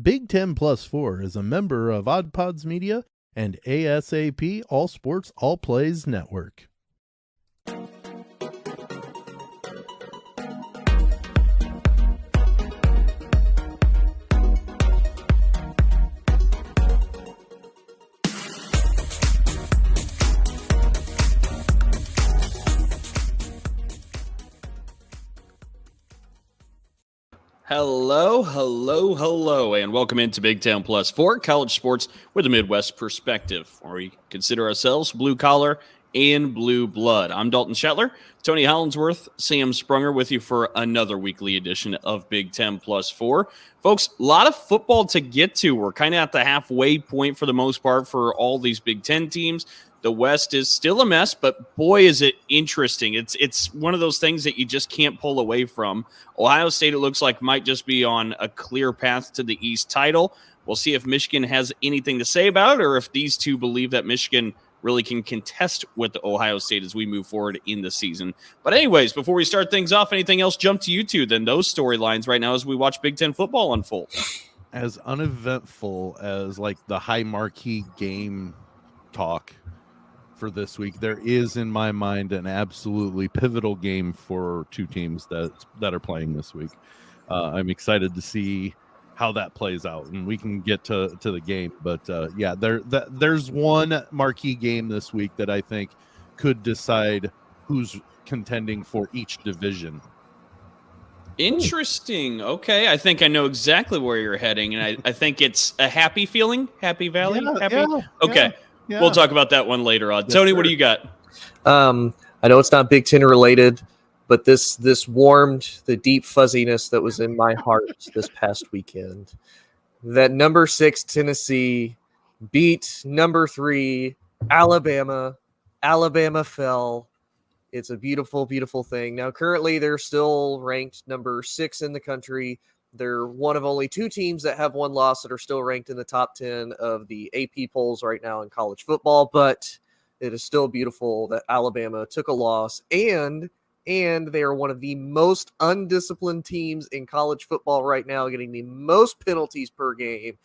Big 10 Plus 4 is a member of Odd Pods Media and ASAP All Sports All Plays Network. Hello, and welcome into Big 10 Plus 4 college sports with a Midwest perspective, where we consider ourselves blue collar and blue blood. I'm Dalton Shetler, Tony Hollinsworth, Sam Sprunger with you for another weekly edition of Big 10 Plus 4. Folks, a lot of football to get to. We're kind of at the halfway point for the most part for all these Big 10 teams. The West is still a mess, but boy, is it interesting. It's one of those things that you just can't pull away from. Ohio State, it looks like, might just be on a clear path to the East title. We'll see if Michigan has anything to say about it, or if these two believe that Michigan really can contest with Ohio State as we move forward in the season. But anyways, before we start things off, anything else jump to you two than those storylines right now as we watch Big Ten football unfold? As uneventful as like the high marquee game talk for this week, there is in my mind an absolutely pivotal game for two teams that are playing this week. I'm excited to see how that plays out, and we can get to the game. But there's one marquee game this week that I think could decide who's contending for each division. Interesting. Okay, I think I know exactly where you're heading, and I think it's a happy feeling, Happy Valley. Okay. Yeah. We'll talk about that one later on. Yes, Tony, what do you got? I know it's not Big Ten related, but this warmed the deep fuzziness that was in my heart this past weekend. That number 6 Tennessee beat number 3 Alabama. Alabama fell. It's a beautiful, beautiful thing. Now, currently, they're still ranked number 6 in the country. They're one of only 2 teams that have one loss that are still ranked in the top 10 of the AP polls right now in college football, but it is still beautiful that Alabama took a loss, and they are one of the most undisciplined teams in college football right now, getting the most penalties per game,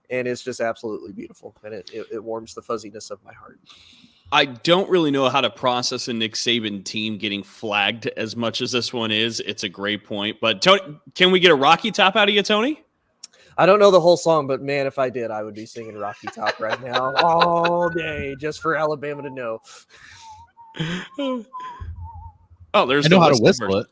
and it's just absolutely beautiful, and it warms the fuzziness of my heart. I don't really know how to process a Nick Saban team getting flagged as much as this one is. It's a great point. But, Tony, can we get a Rocky Top out of you, Tony? I don't know the whole song, but, man, if I did, I would be singing Rocky Top right now all day just for Alabama to know. Oh, there's I know how to whistle it.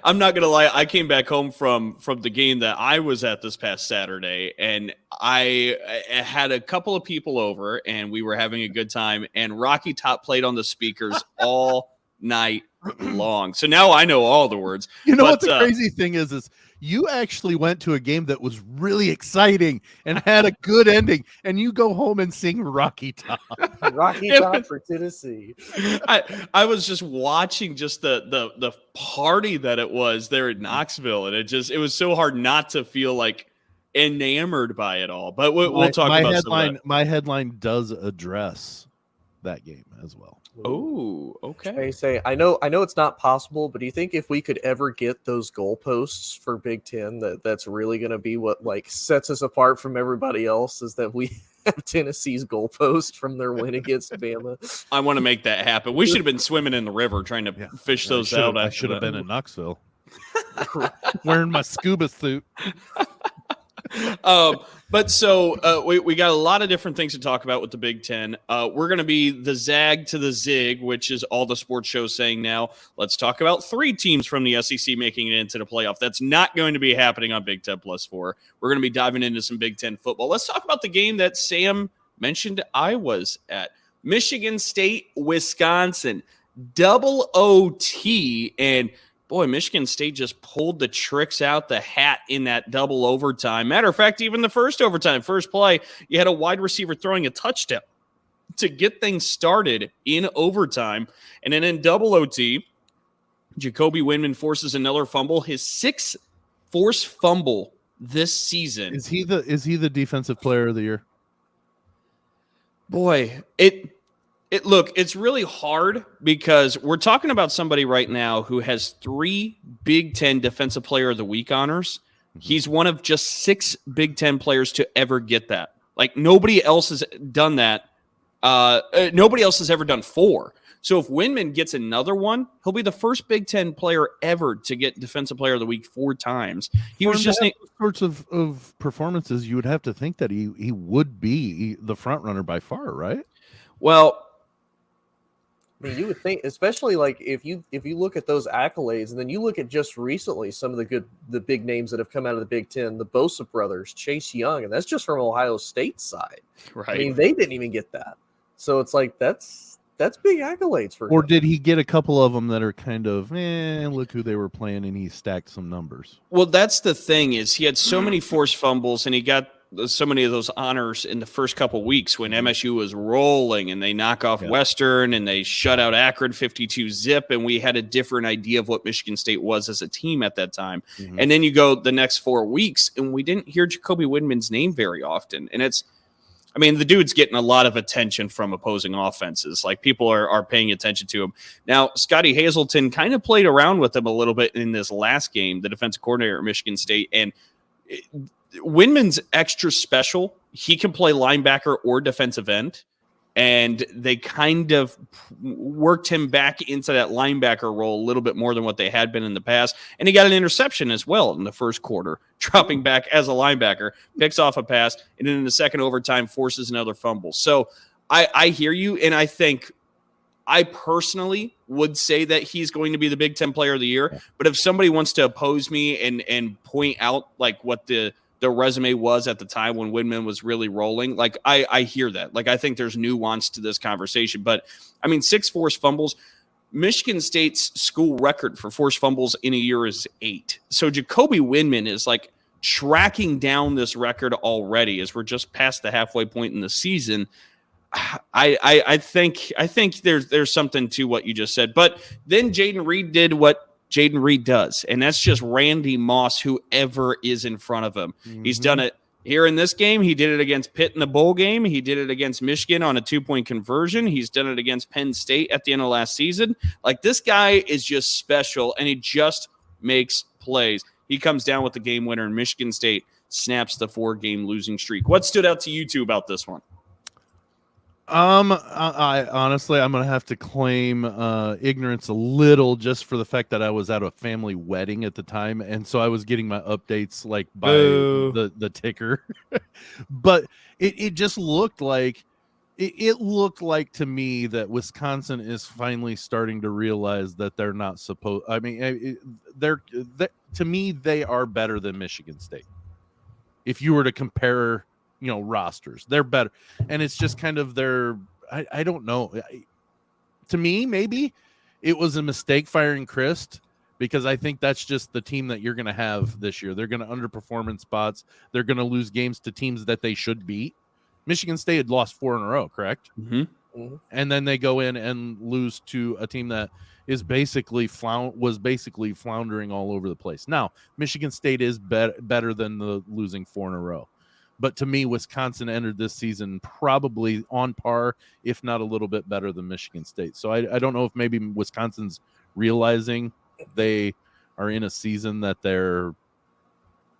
I'm not gonna lie. I came back home from the game that I was at this past Saturday, and I had a couple of people over, and we were having a good time. And Rocky Top played on the speakers all night long. So now I know all the words. You know what the crazy thing is you actually went to a game that was really exciting and had a good ending, and you go home and sing Rocky Top. Rocky Top for Tennessee. I was just watching just the party that it was there in Knoxville, and it was so hard not to feel like enamored by it all. But we'll talk about headline. My headline does address that game as well. Oh, okay. I know it's not possible, but do you think if we could ever get those goalposts for Big Ten, that's really going to be what like sets us apart from everybody else, is that we have Tennessee's goalpost from their win against Bama? I want to make that happen. We should have been swimming in the river trying to fish those out. I should have been in Knoxville wearing my scuba suit. But so we got a lot of different things to talk about with the Big Ten. We're going to be the zag to the zig, which is all the sports shows saying now. Let's talk about 3 teams from the SEC making it into the playoff. That's not going to be happening on Big Ten Plus 4. We're going to be diving into some Big Ten football. Let's talk about the game that Sam mentioned I was at. Michigan State, Wisconsin, double OT, and boy, Michigan State just pulled the tricks out the hat in that double overtime. Matter of fact, even the first overtime, first play, you had a wide receiver throwing a touchdown to get things started in overtime. And then in double OT, Jacoby Windmon forces another fumble, his 6th forced fumble this season. Is he the defensive player of the year? Boy, Look, it's really hard because we're talking about somebody right now who has 3 Big Ten Defensive Player of the Week honors, He's one of just 6 Big Ten players to ever get that. Like, nobody else has done that. Nobody else has ever done 4. So if Windmon gets another one, he'll be the first Big Ten player ever to get Defensive Player of the Week 4 times. He was just sorts of performances. You would have to think that he would be the front runner by far, right? Well, I mean, you would think, especially like if you look at those accolades, and then you look at just recently some of the big names that have come out of the Big Ten, the Bosa brothers, Chase Young, and that's just from Ohio State's side. Right. I mean, they didn't even get that. So it's like that's big accolades for him. Or did he get a couple of them that are kind of, look who they were playing, and he stacked some numbers? Well, that's the thing, is he had so many forced fumbles, and he got so many of those honors in the first couple weeks when MSU was rolling, and they knock off Western, and they shut out Akron 52-zip, and we had a different idea of what Michigan State was as a team at that time. Mm-hmm. And then you go the next 4 weeks, and we didn't hear Jacoby Windmon's name very often. And the dude's getting a lot of attention from opposing offenses. Like, people are paying attention to him. Now, Scotty Hazelton kind of played around with him a little bit in this last game, the defensive coordinator at Michigan State, and Windmon's extra special. He can play linebacker or defensive end, and they kind of worked him back into that linebacker role a little bit more than what they had been in the past. And he got an interception as well in the first quarter, dropping back as a linebacker, picks off a pass, and then in the second overtime forces another fumble. So I hear you, and I think I personally would say that he's going to be the Big Ten Player of the Year. But if somebody wants to oppose me and point out like what the resume was at the time when Windmon was really rolling, like I hear that. Like, I think there's nuance to this conversation. But, 6 forced fumbles. Michigan State's school record for forced fumbles in a year is 8. So Jacoby Windmon is like tracking down this record already as we're just past the halfway point in the season. I think there's something to what you just said. But then Jaden Reed did what Jaden Reed does, and that's just Randy Moss, whoever is in front of him. Mm-hmm. He's done it here in this game. He did it against Pitt in the bowl game. He did it against Michigan on a 2-point conversion. He's done it against Penn State at the end of last season. Like, this guy is just special, and he just makes plays. He comes down with the game winner, and Michigan State snaps the 4-game losing streak. What stood out to you two about this one? I honestly, I'm gonna have to claim ignorance a little, just for the fact that I was at a family wedding at the time, and so I was getting my updates like by the ticker. But it just looked like it looked like to me that Wisconsin is finally starting to realize that they're not supposed. They're to me, they are better than Michigan State. If you were to compare, rosters, they're better. And it's just kind of I don't know. To me, maybe it was a mistake firing Christ, because I think that's just the team that you're going to have this year. They're going to underperform in spots. They're going to lose games to teams that they should beat. Michigan State had lost 4 in a row, correct? Mm-hmm. Mm-hmm. And then they go in and lose to a team that is basically floundering all over the place. Now, Michigan State is better than the losing 4 in a row. But to me, Wisconsin entered this season probably on par, if not a little bit better than Michigan State. So I don't know if maybe Wisconsin's realizing they are in a season that they're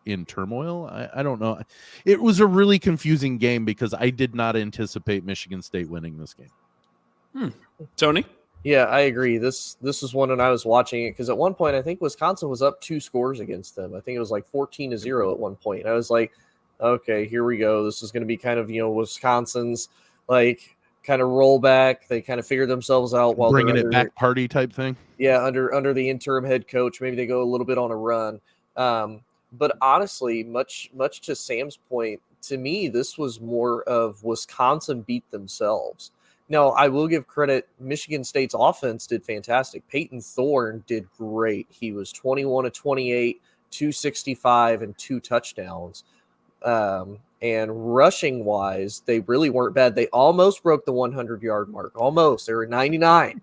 in turmoil. I don't know. It was a really confusing game because I did not anticipate Michigan State winning this game. Tony? Yeah, I agree. This is one when I was watching it, because at one point I think Wisconsin was up 2 scores against them. I think it was like 14-0 at one point. And I was like, okay, here we go. This is going to be kind of, Wisconsin's like kind of rollback. They kind of figure themselves out while bringing it back party type thing. Yeah, under the interim head coach. Maybe they go a little bit on a run. But honestly, much to Sam's point, to me, this was more of Wisconsin beat themselves. Now, I will give credit. Michigan State's offense did fantastic. Peyton Thorne did great. He was 21 of 28, 265, and 2 touchdowns. And rushing wise, they really weren't bad. They almost broke the 100-yard mark. Almost. They were 99.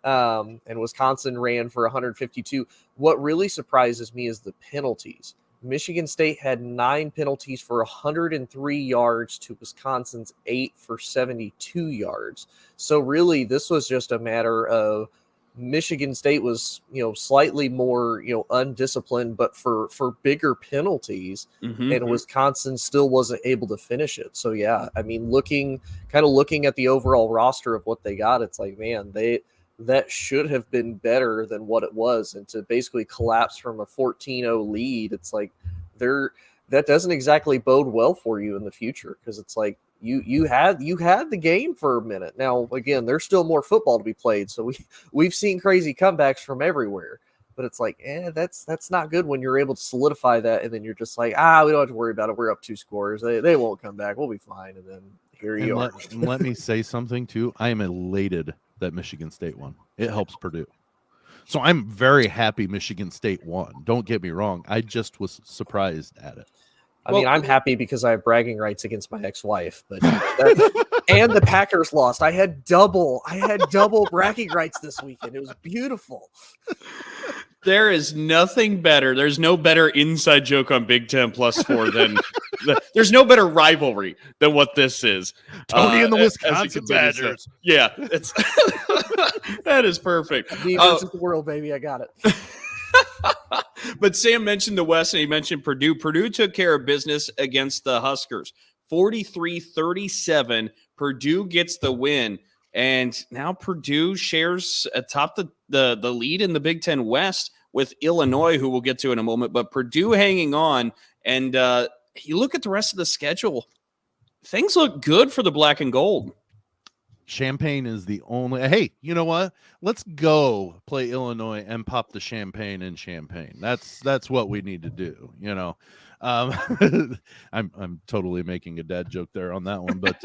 And Wisconsin ran for 152. What really surprises me is the penalties. Michigan State had 9 penalties for 103 yards to Wisconsin's 8 for 72 yards. So really, this was just a matter of Michigan State was, slightly more, undisciplined, but for bigger penalties, and Wisconsin still wasn't able to finish it. So yeah, I mean, looking at the overall roster of what they got, it's like, man, that should have been better than what it was, and to basically collapse from a 14-0 lead, it's like that doesn't exactly bode well for you in the future, because it's like you had the game for a minute. Now again, there's still more football to be played, so we've seen crazy comebacks from everywhere, but it's like, that's not good when you're able to solidify that, and then you're just like, we don't have to worry about it. We're up 2 scores. They won't come back. We'll be fine. And then here you are. Let me say something too. I am elated that Michigan State won. It helps Purdue. So I'm very happy Michigan State won. Don't get me wrong. I just was surprised at it. I mean, I'm happy because I have bragging rights against my ex-wife, but and the Packers lost. I had double bragging rights this weekend. It was beautiful. There is nothing better. There's no better inside joke on Big Ten +4 than there's no better rivalry than what this is. Tony and the Wisconsin Badgers. Yeah, it's that is perfect. Me versus the world, baby. I got it. But Sam mentioned the West, and he mentioned Purdue. Purdue took care of business against the Huskers. 43-37. Purdue gets the win. And now Purdue shares atop the lead in the Big Ten West with Illinois, who we'll get to in a moment. But Purdue hanging on. And you look at the rest of the schedule, things look good for the black and gold. Champaign is the only. Hey, you know what? Let's go play Illinois and pop the champagne in Champaign. That's what we need to do. I'm totally making a dad joke there on that one, but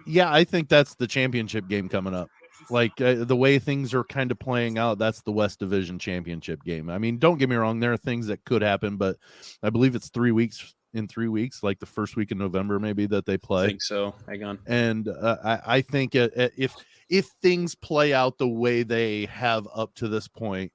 yeah, I think that's the championship game coming up. Like the way things are kind of playing out, that's the West Division championship game. I mean, don't get me wrong, there are things that could happen, but I believe it's 3 weeks. In 3 weeks, like the first week in November, maybe that they play. I think so. Hang on. And I think if things play out the way they have up to this point,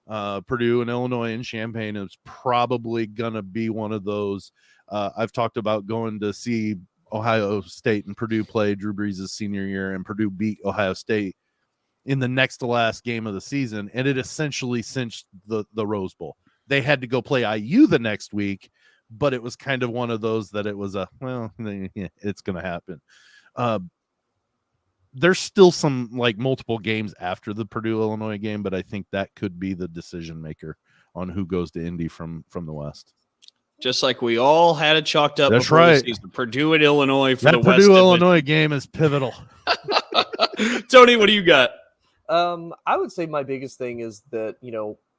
Purdue and Illinois and Champaign is probably gonna be one of those. I've talked about going to see Ohio State and Purdue play Drew Brees' senior year, and Purdue beat Ohio State in the next to last game of the season, and it essentially cinched the Rose Bowl. They had to go play IU the next week. But it was kind of one of those that it was it's going to happen. There's still some like multiple games after the Purdue Illinois game, but I think that could be the decision maker on who goes to Indy from the West. Just like we all had it chalked up. That's before right. The season. Purdue and Illinois for that the Purdue West. Purdue Illinois game is pivotal. Tony, what do you got? I would say my biggest thing is that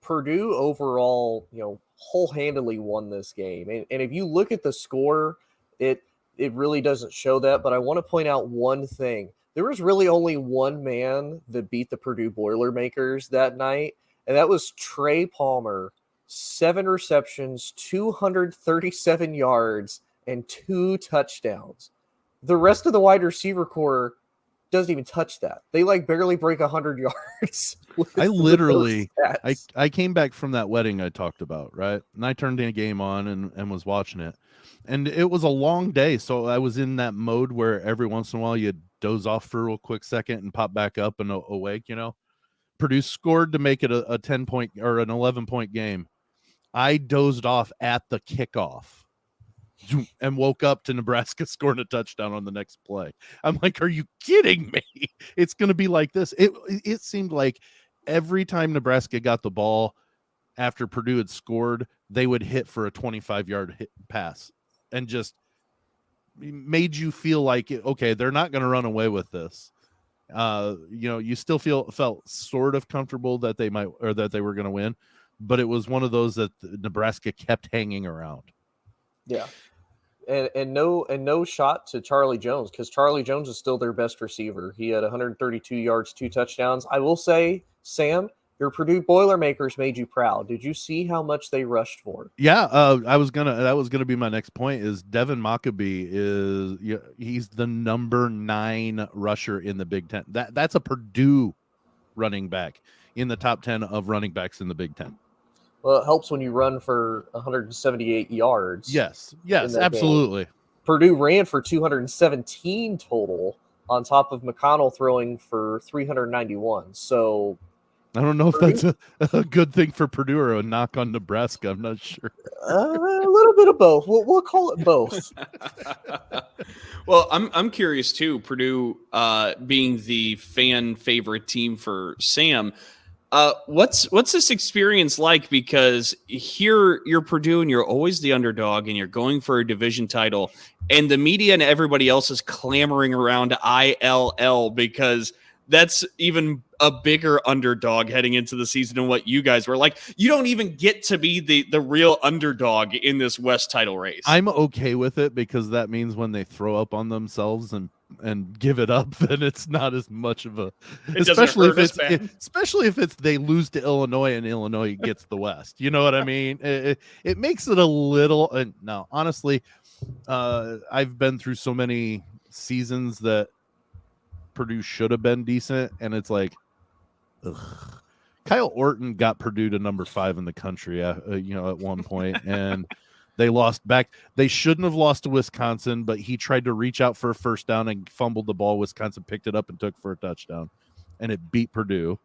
Purdue overall, whole-handedly won this game. And if you look at the score, it really doesn't show that. But I want to point out one thing. There was really only one man that beat the Purdue Boilermakers that night, and that was Trey Palmer. 7 receptions, 237 yards, and 2 touchdowns. The rest of the wide receiver core doesn't even touch that. They barely break 100 yards. I literally, I came back from that wedding I talked about, right? And I turned the game on and was watching it. And it was a long day. So I was in that mode where every once in a while you doze off for a real quick second and pop back up and awake, Purdue scored to make it a 10-point or an 11-point game. I dozed off at the kickoff and woke up to Nebraska scoring a touchdown on the next play. I'm like, are you kidding me? It's going to be like this. It seemed like every time Nebraska got the ball after Purdue had scored, they would hit for a 25-yard pass and just made you feel like, okay, they're not going to run away with this. You still felt sort of comfortable that they might, or that they were going to win, but it was one of those that Nebraska kept hanging around. Yeah. And no shot to Charlie Jones, because Charlie Jones is still their best receiver. He had 132 yards, 2 touchdowns. I will say, Sam, your Purdue Boilermakers made you proud. Did you see how much they rushed for? Yeah, that was gonna be my next point. Is Devin Mockabee he's the number 9 rusher in the Big Ten. That's a Purdue running back in the top 10 of running backs in the Big Ten. Well, it helps when you run for 178 yards. Yes, absolutely. Purdue ran for 217 total, on top of McConnell throwing for 391. So I don't know if that's a good thing for Purdue or a knock on Nebraska. I'm not sure. a little bit of both. We'll call it both. Well, I'm curious too. Purdue being the fan favorite team for Sam. What's this experience like? Because here you're Purdue and you're always the underdog and you're going for a division title, and the media and everybody else is clamoring around ILL because that's even a bigger underdog heading into the season than what you guys were. Like, you don't even get to be the real underdog in this West title race. I'm okay with it because that means when they throw up on themselves and give it up, then it's not as much of a, especially if it's they lose to Illinois and Illinois gets the West. You know what I mean? It makes it a little. And no, honestly, I've been through so many seasons that Purdue should have been decent, and it's like, ugh. Kyle Orton got Purdue to number 5 in the country, at one point, and they lost back. They shouldn't have lost to Wisconsin, but he tried to reach out for a first down and fumbled the ball. Wisconsin picked it up and took for a touchdown, and it beat Purdue.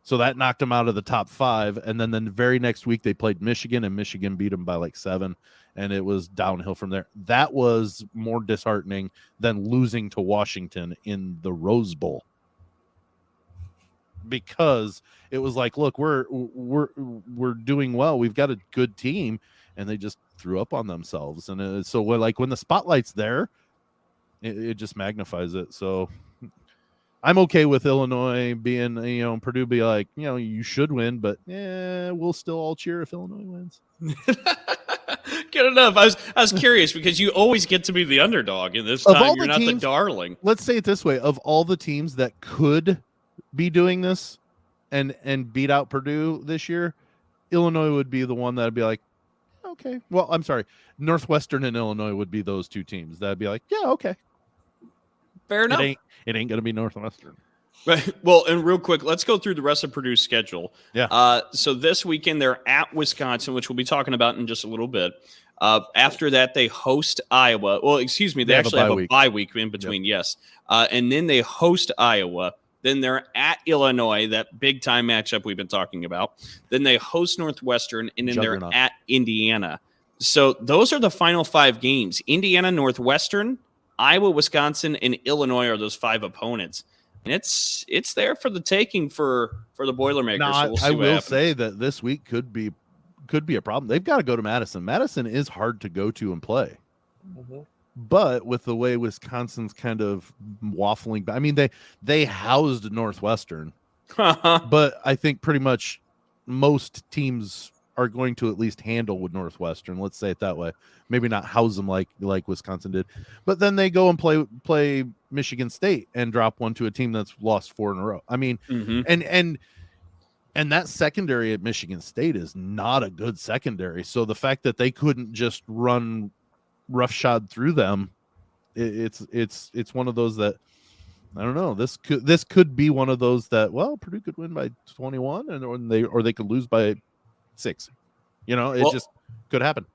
So that knocked them out of the top 5. And then the very next week they played Michigan, and Michigan beat them by like 7. And it was downhill from there. That was more disheartening than losing to Washington in the Rose Bowl, because it was like, look, we're doing well. We've got a good team, and they just threw up on themselves. And so when the spotlight's there, it just magnifies it. So I'm okay with Illinois being, Purdue be like, you should win, but we'll still all cheer if Illinois wins. Good enough. I was curious because you always get to be the underdog, and this time you're not the darling. Let's say it this way: of all the teams that could be doing this and beat out Purdue this year, Illinois would be the one that'd be like, okay. Well, I'm sorry, Northwestern and Illinois would be those two teams that'd be like, yeah, okay, fair enough. It ain't gonna be Northwestern. Right. Well, and real quick, let's go through the rest of Purdue's schedule. Yeah. So this weekend they're at Wisconsin, which we'll be talking about in just a little bit. After that, they host Iowa. Well, excuse me, they actually have a bye week in between. Yep. Yes. And then they host Iowa. Then they're at Illinois, that big time matchup we've been talking about. Then they host Northwestern, and then they're at Indiana. So those are the final 5 games. Indiana, Northwestern, Iowa, Wisconsin, and Illinois are those 5 opponents. And it's there for the taking for the Boilermakers. No, so I will say that this week could be a problem. They've got to go to Madison. Madison is hard to go to and play. Mm-hmm. But with the way Wisconsin's kind of waffling, I mean, they housed Northwestern, but I think pretty much most teams are going to at least handle with Northwestern. Let's say it that way. Maybe not house them like Wisconsin did, but then they go and play Michigan State and drop one to a team that's lost 4 in a row. I mean, mm-hmm. and that secondary at Michigan State is not a good secondary. So the fact that they couldn't just run roughshod through them, it's one of those that I don't know. This could be one of those that, well, Purdue could win by 21 or they could lose by 6. It just could happen.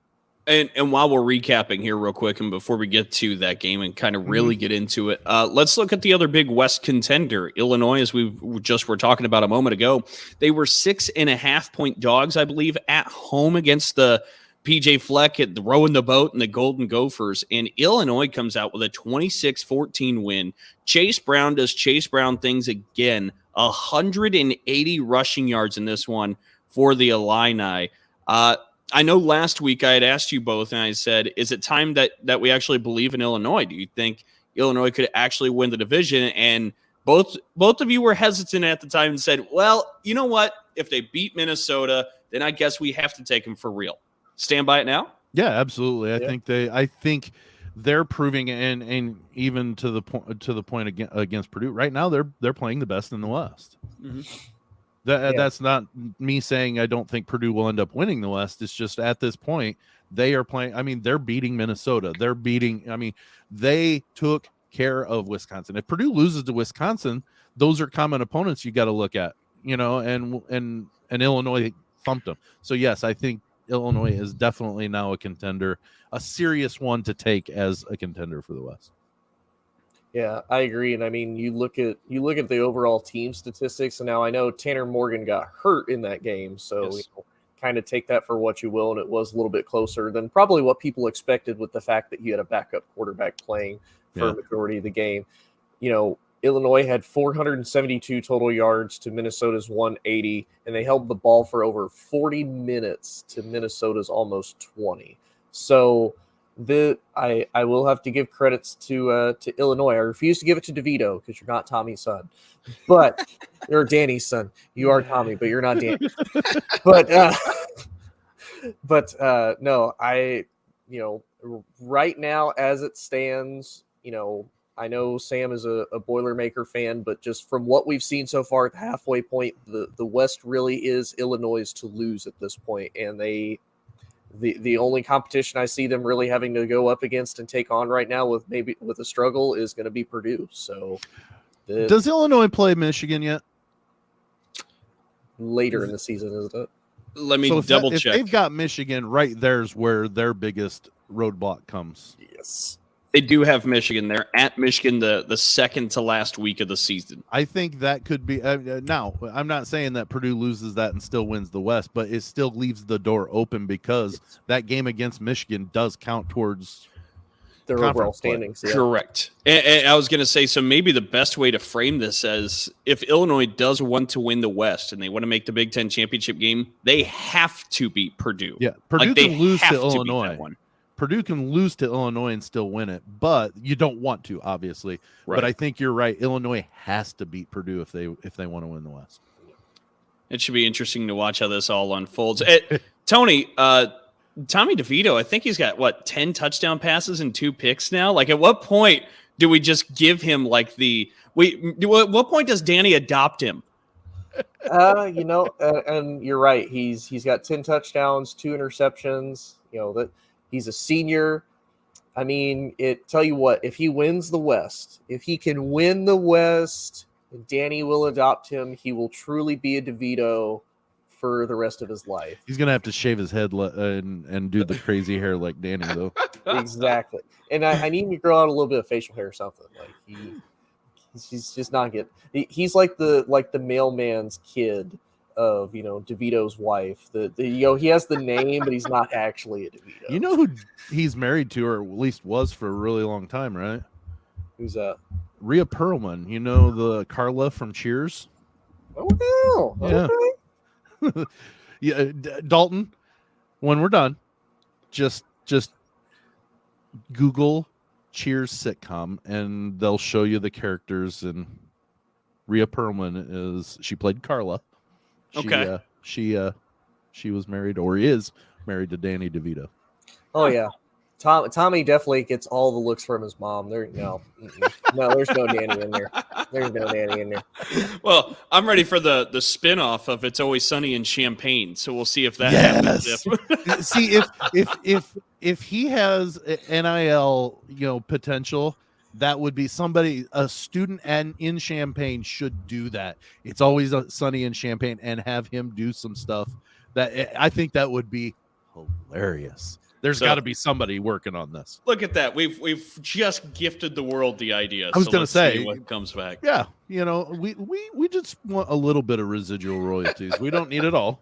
And while we're recapping here real quick, and before we get to that game and kind of really get into it, let's look at the other big West contender, Illinois, as we just were talking about a moment ago. They were 6.5-point dogs, I believe, at home against the PJ Fleck at the Rowing the Boat and the Golden Gophers. And Illinois comes out with a 26-14 win. Chase Brown does Chase Brown things again. 180 rushing yards in this one for the Illini. I know last week I had asked you both, and I said, is it time that we actually believe in Illinois? Do you think Illinois could actually win the division? And both of you were hesitant at the time and said, well, you know what? If they beat Minnesota, then I guess we have to take them for real. Stand by it now? Yeah, absolutely. I think they're proving, and even to the point against Purdue right now, they're playing the best in the West. Mm-hmm. That's not me saying I don't think Purdue will end up winning the West. It's just at this point they are playing. I mean, they're beating Minnesota. They took care of Wisconsin. If Purdue loses to Wisconsin, those are common opponents you got to look at. And Illinois thumped them. So yes, I think Illinois is definitely now a contender, a serious one to take as a contender for the West. Yeah, I agree. And I mean, you look at the overall team statistics, and now I know Tanner Morgan got hurt in that game, so Yes. kind of take that for what you will. And it was a little bit closer than probably what people expected with the fact that you had a backup quarterback playing for a majority of the game. Illinois had 472 total yards to Minnesota's 180, and they held the ball for over 40 minutes to Minnesota's almost 20. So I will have to give credits to Illinois. I refuse to give it to DeVito because you're not Tommy's son, but you're Danny's son. You are Tommy, but you're not Danny. But no, right now as it stands, I know Sam is a Boilermaker fan, but just from what we've seen so far at the halfway point, the West really is Illinois' to lose at this point, and the only competition I see them really having to go up against and take on right now with a struggle is going to be Purdue. So, does Illinois play Michigan yet? Later in the season, isn't it? Let me double check. If they've got Michigan, right there's where their biggest roadblock comes. Yes. They do have Michigan. They're at Michigan the second to last week of the season. I think that could be now. I'm not saying that Purdue loses that and still wins the West, but it still leaves the door open because that game against Michigan does count towards their overall standings. Yeah. Correct. And I was going to say, so maybe the best way to frame this as if Illinois does want to win the West and they want to make the Big Ten championship game, they have to beat Purdue. Yeah, Purdue can lose to Illinois. Purdue can lose to Illinois and still win it, but you don't want to, obviously. Right. But I think you're right. Illinois has to beat Purdue if they want to win the West. It should be interesting to watch how this all unfolds. Tony, Tommy DeVito, I think he's got 10 touchdown passes and 2 picks now. Like, at what point do we just give him at what point does Danny adopt him? And you're right. He's got 10 touchdowns, 2 interceptions. That. He's a senior. I mean, tell you what, if he wins the West, if he can win the West, Danny will adopt him. He will truly be a DeVito for the rest of his life. He's going to have to shave his head and do the crazy hair like Danny, though. Exactly. And I need him to grow out a little bit of facial hair or something. Like he's just not good. He's like the mailman's kid of DeVito's wife. He has the name, but he's not actually a DeVito. You know who he's married to, or at least was for a really long time, right? Who's that? Rhea Perlman. You know the Carla from Cheers? Oh no! Yeah. Yeah, Dalton. When we're done, just Google Cheers sitcom, and they'll show you the characters. And Rhea Perlman she played Carla. Okay. She was married or is married to Danny DeVito. Oh yeah. Tommy definitely gets all the looks from his mom. There's no Danny in there. There's no Danny in there. Well, I'm ready for the spin-off of It's Always Sunny in Champaign, so we'll see if that happens. See if he has NIL, potential, that would be a student in Champaign should do that. It's Always Sunny in Champaign and have him do some stuff that I think that would be hilarious. There's got to be somebody working on this. Look at that. We've just gifted the world the idea. I was going to say see what comes back. Yeah. We just want a little bit of residual royalties. We don't need it all.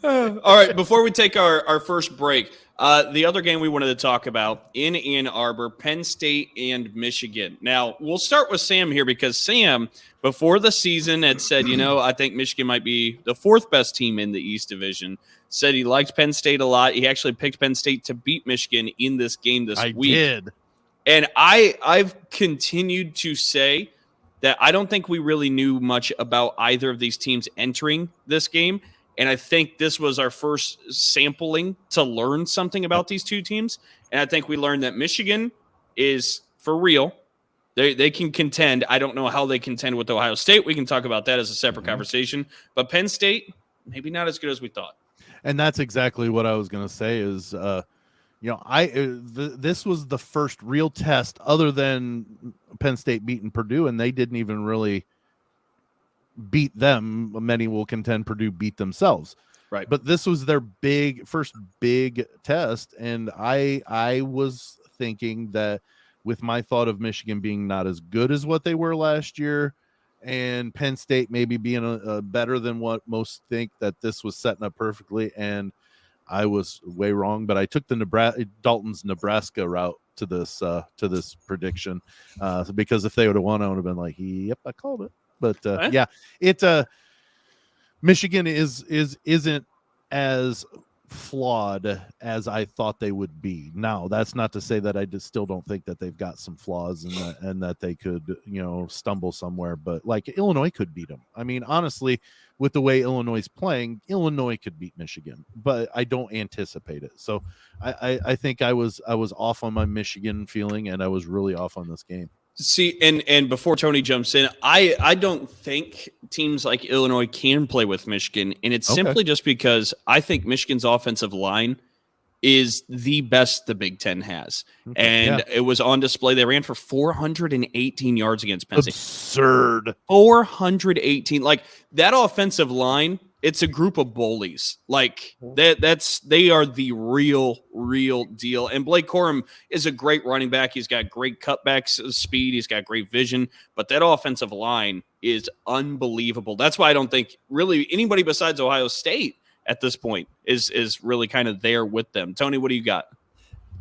All right. Before we take our first break, the other game we wanted to talk about in Ann Arbor, Penn State and Michigan. Now, we'll start with Sam here because Sam, before the season, had said, I think Michigan might be the 4th best team in the East Division. Said he liked Penn State a lot. He actually picked Penn State to beat Michigan in this game this week. I did. And I've continued to say that I don't think we really knew much about either of these teams entering this game. And I think this was our first sampling to learn something about these two teams. And I think we learned that Michigan is for real. They can contend. I don't know how they contend with Ohio State. We can talk about that as a separate conversation. But Penn State, maybe not as good as we thought. And that's exactly what I was going to say is, this was the first real test other than Penn State beating Purdue, and they didn't even really beat them. Many will contend Purdue beat themselves. Right. But this was their first big test. And I was thinking that with my thought of Michigan being not as good as what they were last year, and Penn State maybe being a better than what most think, that this was setting up perfectly. And I was way wrong, but I took the Dalton's Nebraska route to this prediction, because if they would have won, I would have been like, "Yep, I called it." But yeah, Michigan isn't as flawed as I thought they would be. Now, that's not to say that I just still don't think that they've got some flaws and that they could, stumble somewhere. But like Illinois could beat them. I mean, honestly, with the way Illinois is playing, Illinois could beat Michigan, but I don't anticipate it. So I think I was off on my Michigan feeling, and I was really off on this game. See, and before Tony jumps in, I don't think teams like Illinois can play with Michigan, and it's simply just because I think Michigan's offensive line is the best the Big Ten has. And it was on display. They ran for 418 yards against Penn State. Absurd. 418. Like, that offensive line, it's a group of bullies. Like, they are the real deal. And Blake Corum is a great running back. He's got great cutbacks speed. He's got great vision. But that offensive line is unbelievable. That's why I don't think really anybody besides Ohio State at this point is really kind of there with them. Tony, what do you got?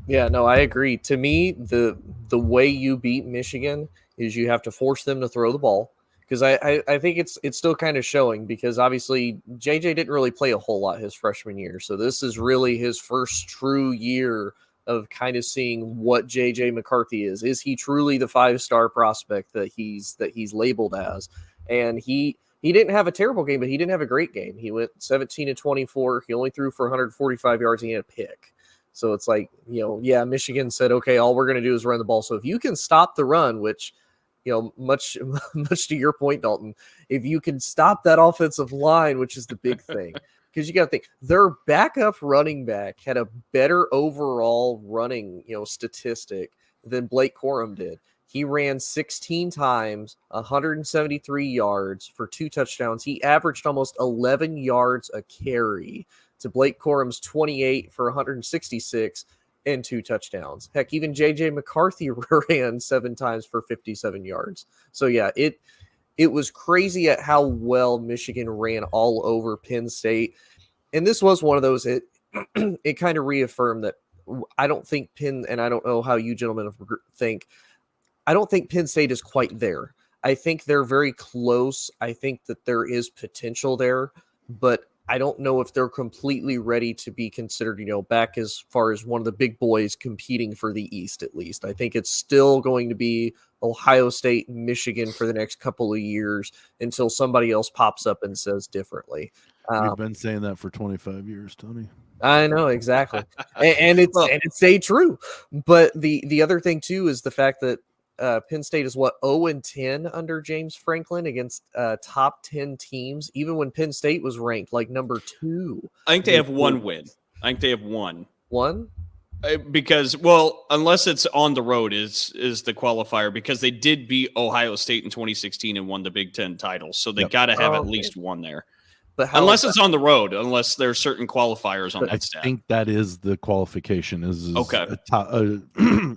Yeah, no, I agree. To me, the way you beat Michigan is you have to force them to throw the ball. Because I think it's still kind of showing, because obviously JJ didn't really play a whole lot his freshman year. So this is really his first true year of kind of seeing what JJ McCarthy is. Is he truly the 5-star prospect that he's labeled as? And he didn't have a terrible game, but he didn't have a great game. He went 17-24. He only threw for 145 yards and he had a pick. So it's like, Michigan said, okay, all we're going to do is run the ball. So if you can stop the run, which, much to your point, Dalton, if you can stop that offensive line, which is the big thing, because you got to think their backup running back had a better overall running, statistic than Blake Corum did. He ran 16 times, 173 yards for 2 touchdowns. He averaged almost 11 yards a carry to Blake Corum's 28 for 166 and 2 touchdowns. Heck, even JJ McCarthy ran 7 times for 57 yards. So yeah, it was crazy at how well Michigan ran all over Penn State. And this was one of those, it kind of reaffirmed that I don't think Penn, and I don't know how you gentlemen think, I don't think Penn State is quite there. I think they're very close. I think that there is potential there, but I don't know if they're completely ready to be considered, back as far as one of the big boys competing for the East, at least. I think it's still going to be Ohio State and Michigan for the next couple of years until somebody else pops up and says differently. We've been saying that for 25 years, Tony. I know, exactly. and it's stayed true. But the other thing, too, is the fact that Penn State is 0-10 under James Franklin against top 10 teams, even when Penn State was ranked like number 2. I think they have one win. I think they have one. One? Because, well, unless it's on the road is the qualifier, because they did beat Ohio State in 2016 and won the Big Ten title. So they got to have at least one there. But unless it's on the road, unless there's certain qualifiers on that stat. I think that is the qualification is okay.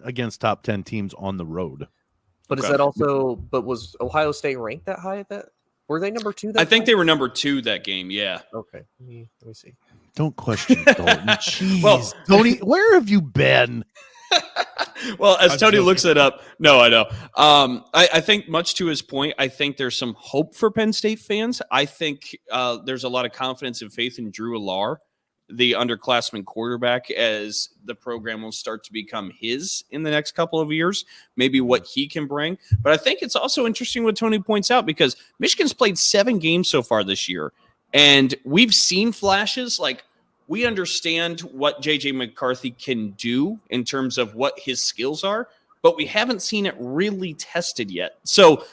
Against top 10 teams on the road. But is that also? But was Ohio State ranked that high at that? Were they number 2? I think they were number 2 that game. Yeah. Okay. Let me see. Don't question Dalton. Jeez, well, Tony, where have you been? Well, as Tony looks it up, no, I know. I think much to his point, I think there's some hope for Penn State fans. I think there's a lot of confidence and faith in Drew Allar, the underclassman quarterback, as the program will start to become his in the next couple of years, maybe what he can bring. But I think it's also interesting what Tony points out, because Michigan's played 7 games so far this year, and we've seen flashes. Like, we understand what J.J. McCarthy can do in terms of what his skills are, but we haven't seen it really tested yet. So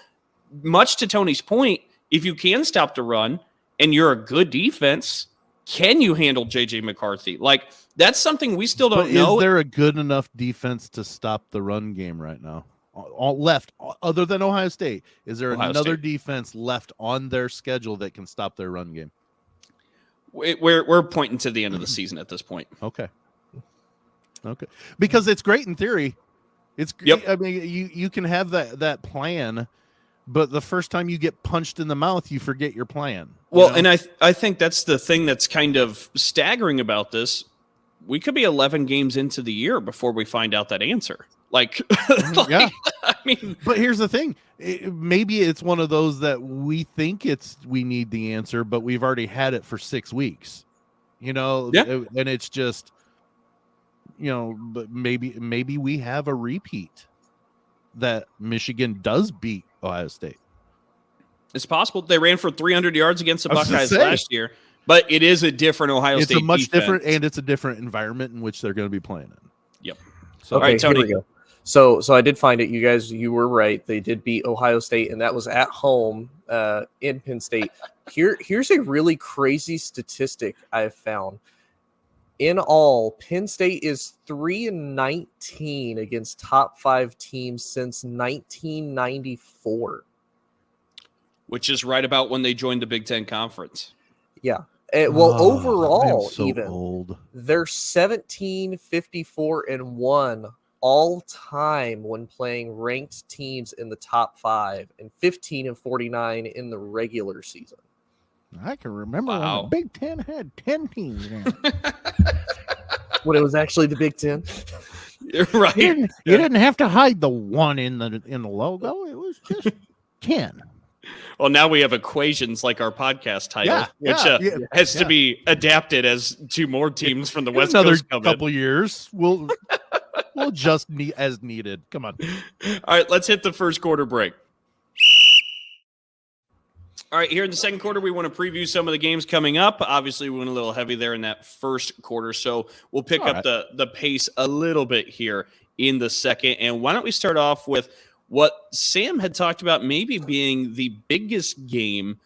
much to Tony's point, if you can stop the run and you're a good defense, can you handle J.J. McCarthy? Like, that's something we still don't know. Is there a good enough defense to stop the run game right now? All left, other than Ohio State, is there another defense left on their schedule that can stop their run game? We're pointing to the end of the season at this point. Okay. Because it's great in theory. It's Yep. I mean, you can have that plan, but the first time you get punched in the mouth, you forget your plan. Well, and I think that's the thing that's kind of staggering about this. We could be 11 games into the year before we find out that answer. Yeah. I mean, but here's the thing. Maybe it's one of those that we think we need the answer, but we've already had it for 6 weeks, Yeah. And it's just, but maybe we have a repeat that Michigan does beat Ohio State. it's possible. They ran for 300 yards against the Buckeyes last year, but it is a different Ohio State. It's a much defense. different, and it's a different environment in which they're going to be playing in. Yep. So, all right, Tony. Here we go. So I did find it. You were right. They did beat Ohio State, and that was at home in Penn State. Here's a really crazy statistic I've found. In all, Penn State is 3-19 against top 5 teams since 1994. Which is right about when they joined the Big Ten Conference. Yeah. Overall, so even old. they're 17-54-1 all time when playing ranked teams in the top 5, and 15-49 in the regular season. I can remember when the Big Ten had 10 teams. When it was actually the Big Ten. Right. You didn't have to hide the 1 in the logo. It was just 10. Well, now we have equations like our podcast title, which has to be adapted as 2 more teams from the West Coast. Another couple years, we'll just need as needed. Come on. All right, let's hit the first quarter break. All right, here in the second quarter, we want to preview some of the games coming up. Obviously, we went a little heavy there in that first quarter, so we'll pick up the pace a little bit here in the second. And why don't we start off with what Sam had talked about maybe being the biggest game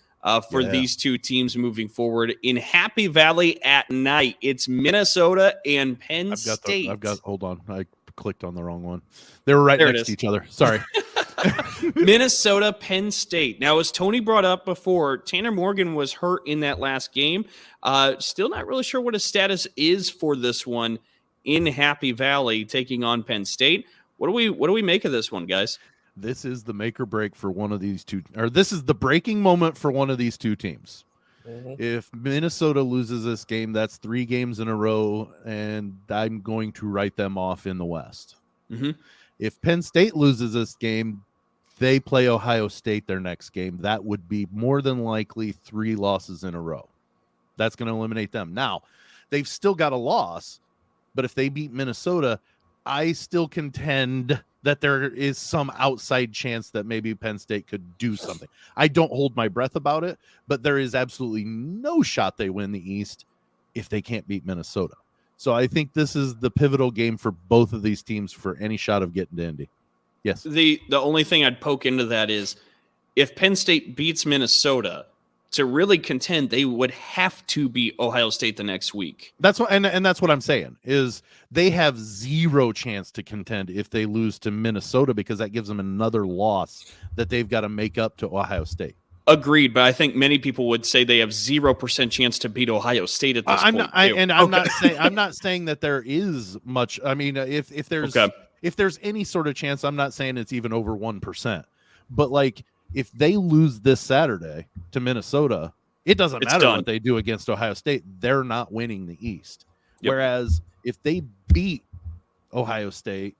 for these 2 teams moving forward in Happy Valley at night. It's Minnesota and Penn State. Hold on. I clicked on the wrong one. They were right next to each other. Sorry. Minnesota, Penn State. Now, as Tony brought up before, Tanner Morgan was hurt in that last game. Still not really sure what his status is for this one in Happy Valley, taking on Penn State. What do we make of this one, guys? This is the make or break for one of these two, or this is the breaking moment for one of these 2 teams. Mm-hmm. If Minnesota loses this game, that's 3 games in a row, and I'm going to write them off in the West. Mm-hmm. If Penn State loses this game, they play Ohio State their next game. That would be more than likely 3 losses in a row. That's going to eliminate them. Now, they've still got a loss, but if they beat Minnesota, I still contend that there is some outside chance that maybe Penn State could do something. I don't hold my breath about it, but there is absolutely no shot they win the East if they can't beat Minnesota. So I think this is the pivotal game for both of these teams for any shot of getting to Indy. Yes. The only thing I'd poke into that is if Penn State beats Minnesota, to really contend, they would have to beat Ohio State the next week. That's what, and that's what I'm saying is they have 0 chance to contend if they lose to Minnesota, because that gives them another loss that they've got to make up to Ohio State. Agreed, but I think many people would say they have 0% chance to beat Ohio State at this point. I'm not saying that there is much. I mean, if there's any sort of chance, I'm not saying it's even over 1%. But like, if they lose this Saturday to Minnesota, it doesn't matter what they do against Ohio State. They're not winning the East. Yep. Whereas if they beat Ohio State,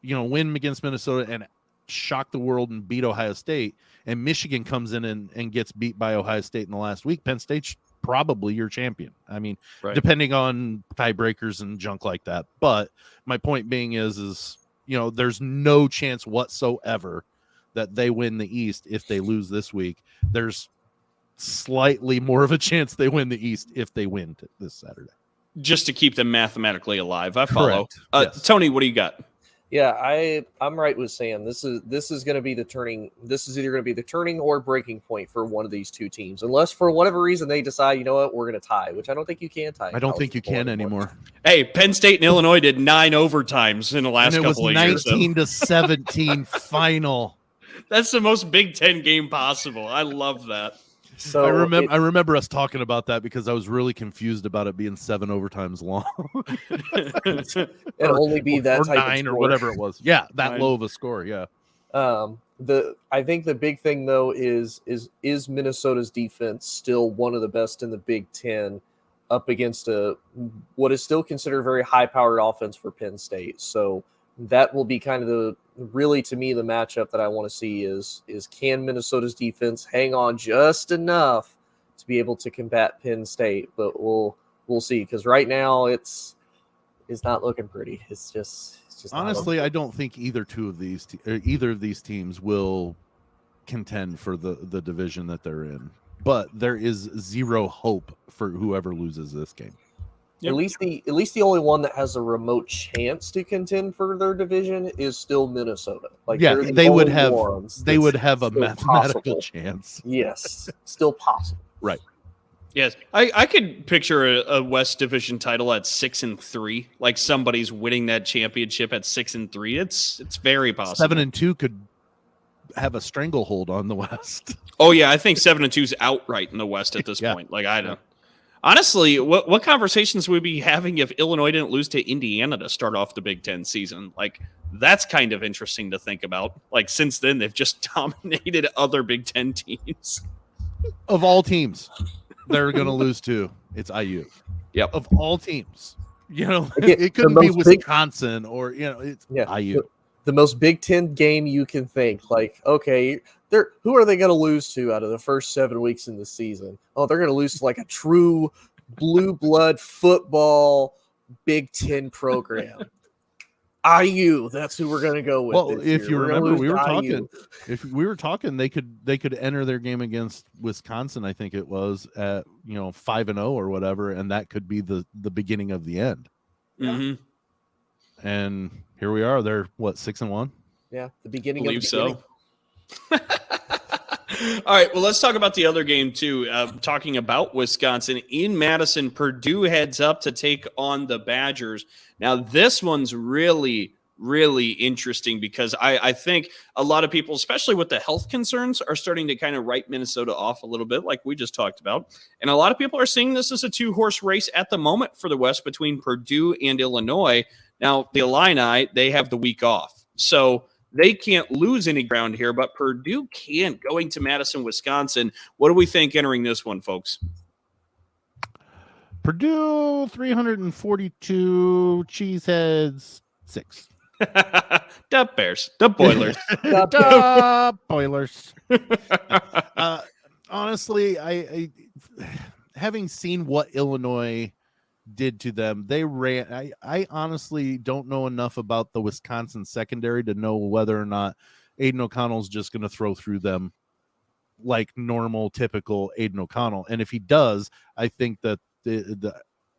win against Minnesota and shock the world and beat Ohio State, and Michigan comes in and gets beat by Ohio State in the last week, Penn State's probably your champion. I mean, depending on tiebreakers and junk like that. But my point being is there's no chance whatsoever that they win the East if they lose this week. There's slightly more of a chance they win the East if they win this Saturday. Just to keep them mathematically alive. I follow. Yes. Tony, what do you got? Yeah, I'm right with Sam. This is going to be the turning. This is either going to be the turning or breaking point for one of these 2 teams, unless for whatever reason they decide, we're going to tie, which I don't think you can tie. I don't think you can anymore. Hey, Penn State and Illinois did 9 overtimes in the last couple of years. It was 19-17 final. That's the most Big Ten game possible. I love that. So I remember us talking about that because I was really confused about it being 7 overtimes long. and only be that or type 9 of or score. whatever it was. Yeah, that 9. low of a score. Yeah. I think the big thing though is Minnesota's defense still one of the best in the Big Ten up against what is still considered a very high-powered offense for Penn State. So that will be kind of to me the matchup that I want to see is can Minnesota's defense hang on just enough to be able to combat Penn State? But we'll see, because right now it's not looking pretty. It's just honestly, I don't think either of these teams will contend for the division that they're in. But there is zero hope for whoever loses this game. Yep. At least the only one that has a remote chance to contend for their division is still Minnesota. Like, yeah, they would have a mathematical possible chance. Yes, still possible. Right. Yes, I could picture a West Division title at 6-3. Like somebody's winning that championship at 6-3. It's very possible. 7-2 could have a stranglehold on the West. Oh yeah, I think 7-2 is outright in the West at this point. Like I don't. Honestly, what conversations would we be having if Illinois didn't lose to Indiana to start off the Big Ten season? Like that's kind of interesting to think about. Like since then, they've just dominated other Big Ten teams. Of all teams, they're going to lose to. It's IU. Yep. Of all teams, it couldn't be Wisconsin or it's IU. The most Big Ten game you can think. Like, okay, who are they going to lose to out of the first 7 weeks in the season? Oh, they're going to lose to like a true blue blood football Big Ten program. IU, that's who we're going to go with. Well, if you remember, we were talking, they could enter their game against Wisconsin. I think it was at 5-0 or whatever, and that could be the beginning of the end. Mm-hmm. And here we are. They're 6-1. Yeah, the beginning. Believe so. All right, well, let's talk about the other game, too. Talking about Wisconsin in Madison, Purdue heads up to take on the Badgers. Now, this one's really, really interesting because I think a lot of people, especially with the health concerns, are starting to kind of write Minnesota off a little bit, like we just talked about. And a lot of people are seeing this as a two-horse race at the moment for the West between Purdue and Illinois. Now, the Illini, they have the week off. So they can't lose any ground here, but Purdue can, going to Madison, Wisconsin. What do we think entering this one, folks? Purdue, 342, Cheeseheads, 6. The Bears, the Boilers. The Boilers. Honestly, I having seen what Illinois did to them, they ran. I honestly don't know enough about the Wisconsin secondary to know whether or not Aiden O'Connell's just going to throw through them like normal, typical Aiden O'Connell. And if he does, I think that the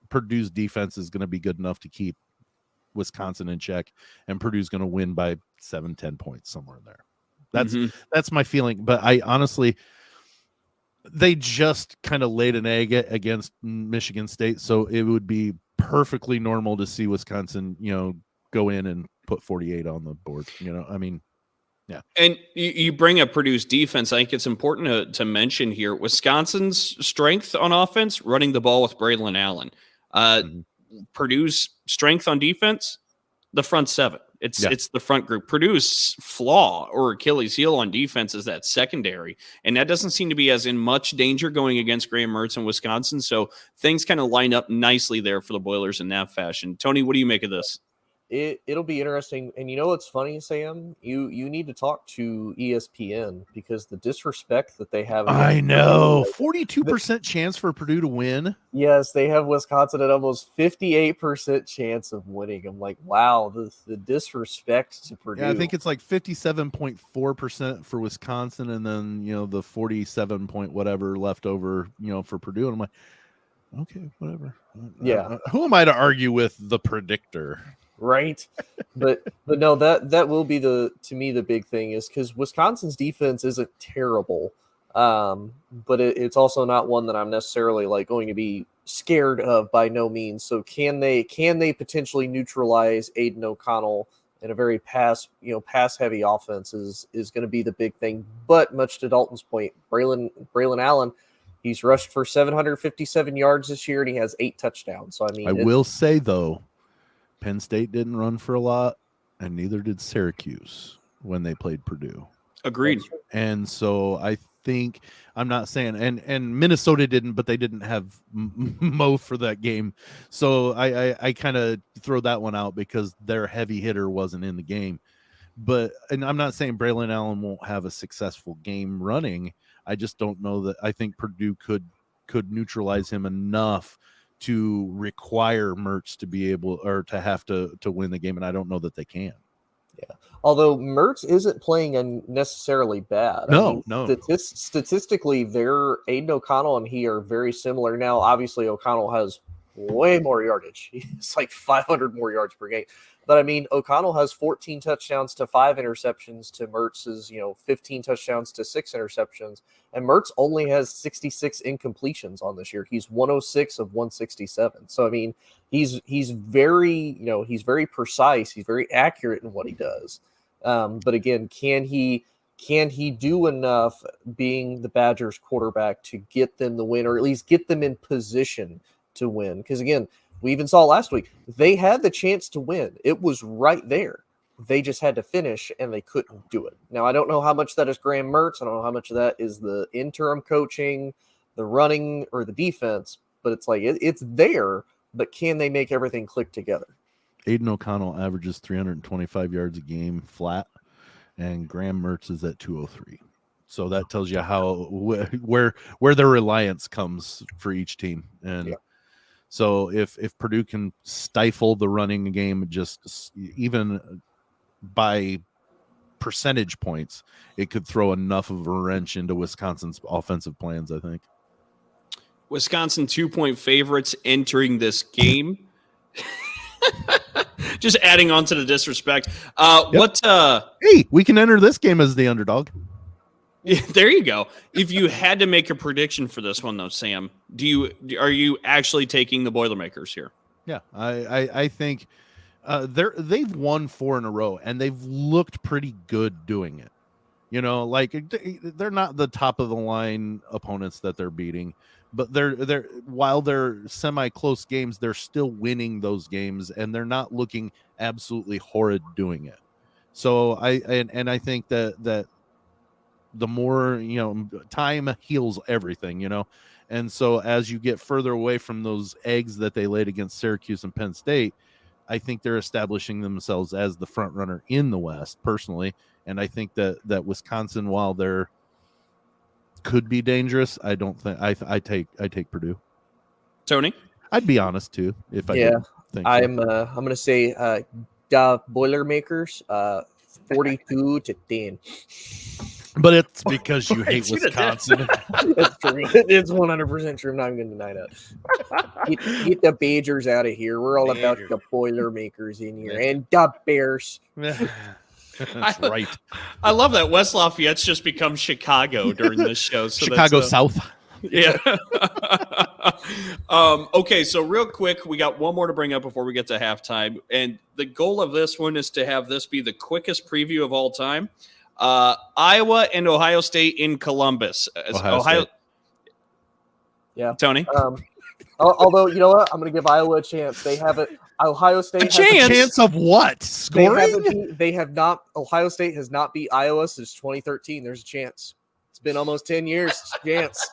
Purdue's defense is going to be good enough to keep Wisconsin in check, and Purdue's going to win by 7-10 points, somewhere in there. That's my feeling. But I honestly, they just kind of laid an egg against Michigan State, so it would be perfectly normal to see Wisconsin, go in and put 48 on the board. I mean, yeah. And you bring up Purdue's defense. I think it's important to mention here Wisconsin's strength on offense, running the ball with Braylon Allen. Purdue's strength on defense, the front seven. It's the front group. Purdue's flaw or Achilles heel on defense is that secondary, and that doesn't seem to be as in much danger going against Graham Mertz in Wisconsin. So things kind of line up nicely there for the Boilers in that fashion. Tony, what do you make of this? It'll be interesting. And what's funny, Sam? You need to talk to ESPN because the disrespect that they have. I know. 42% chance for Purdue to win. Yes, they have Wisconsin at almost 58% chance of winning. I'm like, wow, the disrespect to Purdue. Yeah, I think it's like 57.4% for Wisconsin, and then the 47 point whatever left over, for Purdue. And I'm like, okay, whatever. Yeah. Who am I to argue with the predictor? Right. But no, that will be to me the big thing is because Wisconsin's defense isn't terrible. But it's also not one that I'm necessarily like going to be scared of by no means. So can they potentially neutralize Aiden O'Connell in a very pass heavy offense is going to be the big thing. But much to Dalton's point, Braylon Allen, He's rushed for 757 yards this year, and he has 8 touchdowns. So, I mean, I will say, though, Penn State didn't run for a lot, and neither did Syracuse when they played Purdue. Agreed. And so I think, I'm not saying, and Minnesota didn't, but they didn't have Mo for that game. So I kind of throw that one out because their heavy hitter wasn't in the game. But, and I'm not saying Braylon Allen won't have a successful game running. I just don't know that. I think Purdue could neutralize him enough to require Mertz to be able, or to have to win the game, and I don't know that they can. Yeah, although Mertz isn't playing necessarily bad. No. Statistically, Aiden O'Connell and he are very similar. Now, obviously, O'Connell has way more yardage. He's like 500 more yards per game. But I mean, O'Connell has 14 touchdowns to 5 interceptions to Mertz's, 15 touchdowns to 6 interceptions. And Mertz only has 66 incompletions on this year. He's 106 of 167. So, I mean, he's very, he's very precise. He's very accurate in what he does. But again, can he do enough being the Badgers quarterback to get them the win, or at least get them in position to win? Because again, we even saw last week, they had the chance to win. It was right there. They just had to finish, and they couldn't do it. Now, I don't know how much that is Graham Mertz. I don't know how much of that is the interim coaching, the running, or the defense. But it's like, it's there, but can they make everything click together? Aiden O'Connell averages 325 yards a game flat, and Graham Mertz is at 203. So that tells you how where their reliance comes for each team. And yeah. So if Purdue can stifle the running game just even by percentage points, it could throw enough of a wrench into Wisconsin's offensive plans, I think. Wisconsin 2-point favorites entering this game. Just adding on to the disrespect. Yep. Hey, we can enter this game as the underdog. Yeah, there you go. If you had to make a prediction for this one, though, Sam, are you actually taking the Boilermakers here? Yeah, I think they've won 4 in a row, and they've looked pretty good doing it. Like they're not the top of the line opponents that they're beating, but they're while they're semi-close games, they're still winning those games, and they're not looking absolutely horrid doing it. So I think that the more, time heals everything, and so as you get further away from those eggs that they laid against Syracuse and Penn State, I think they're establishing themselves as the front runner in the West personally. And I think that Wisconsin, while they're could be dangerous, I don't think I take Purdue. Tony, I'd be honest too if I didn't think so. I'm going to say the Boilermakers 42-10. But it's because you hate Wisconsin. It's true. It's 100% true. I'm not even going to deny that. Get the Badgers out of here. We're all about the Boilermakers in here. And the Bears. That's right. I love that West Lafayette's just become Chicago during this show. So Chicago South. Yeah. Okay, so real quick, we got one more to bring up before we get to halftime. And the goal of this one is to have this be the quickest preview of all time. Iowa and Ohio State in Columbus. Ohio State. Yeah. Tony? Although, you know what? I'm going to give Iowa a chance. They have it. Ohio State has a chance of what? Scoring? Ohio State has not beat Iowa since 2013. There's a chance. It's been almost 10 years. Chance.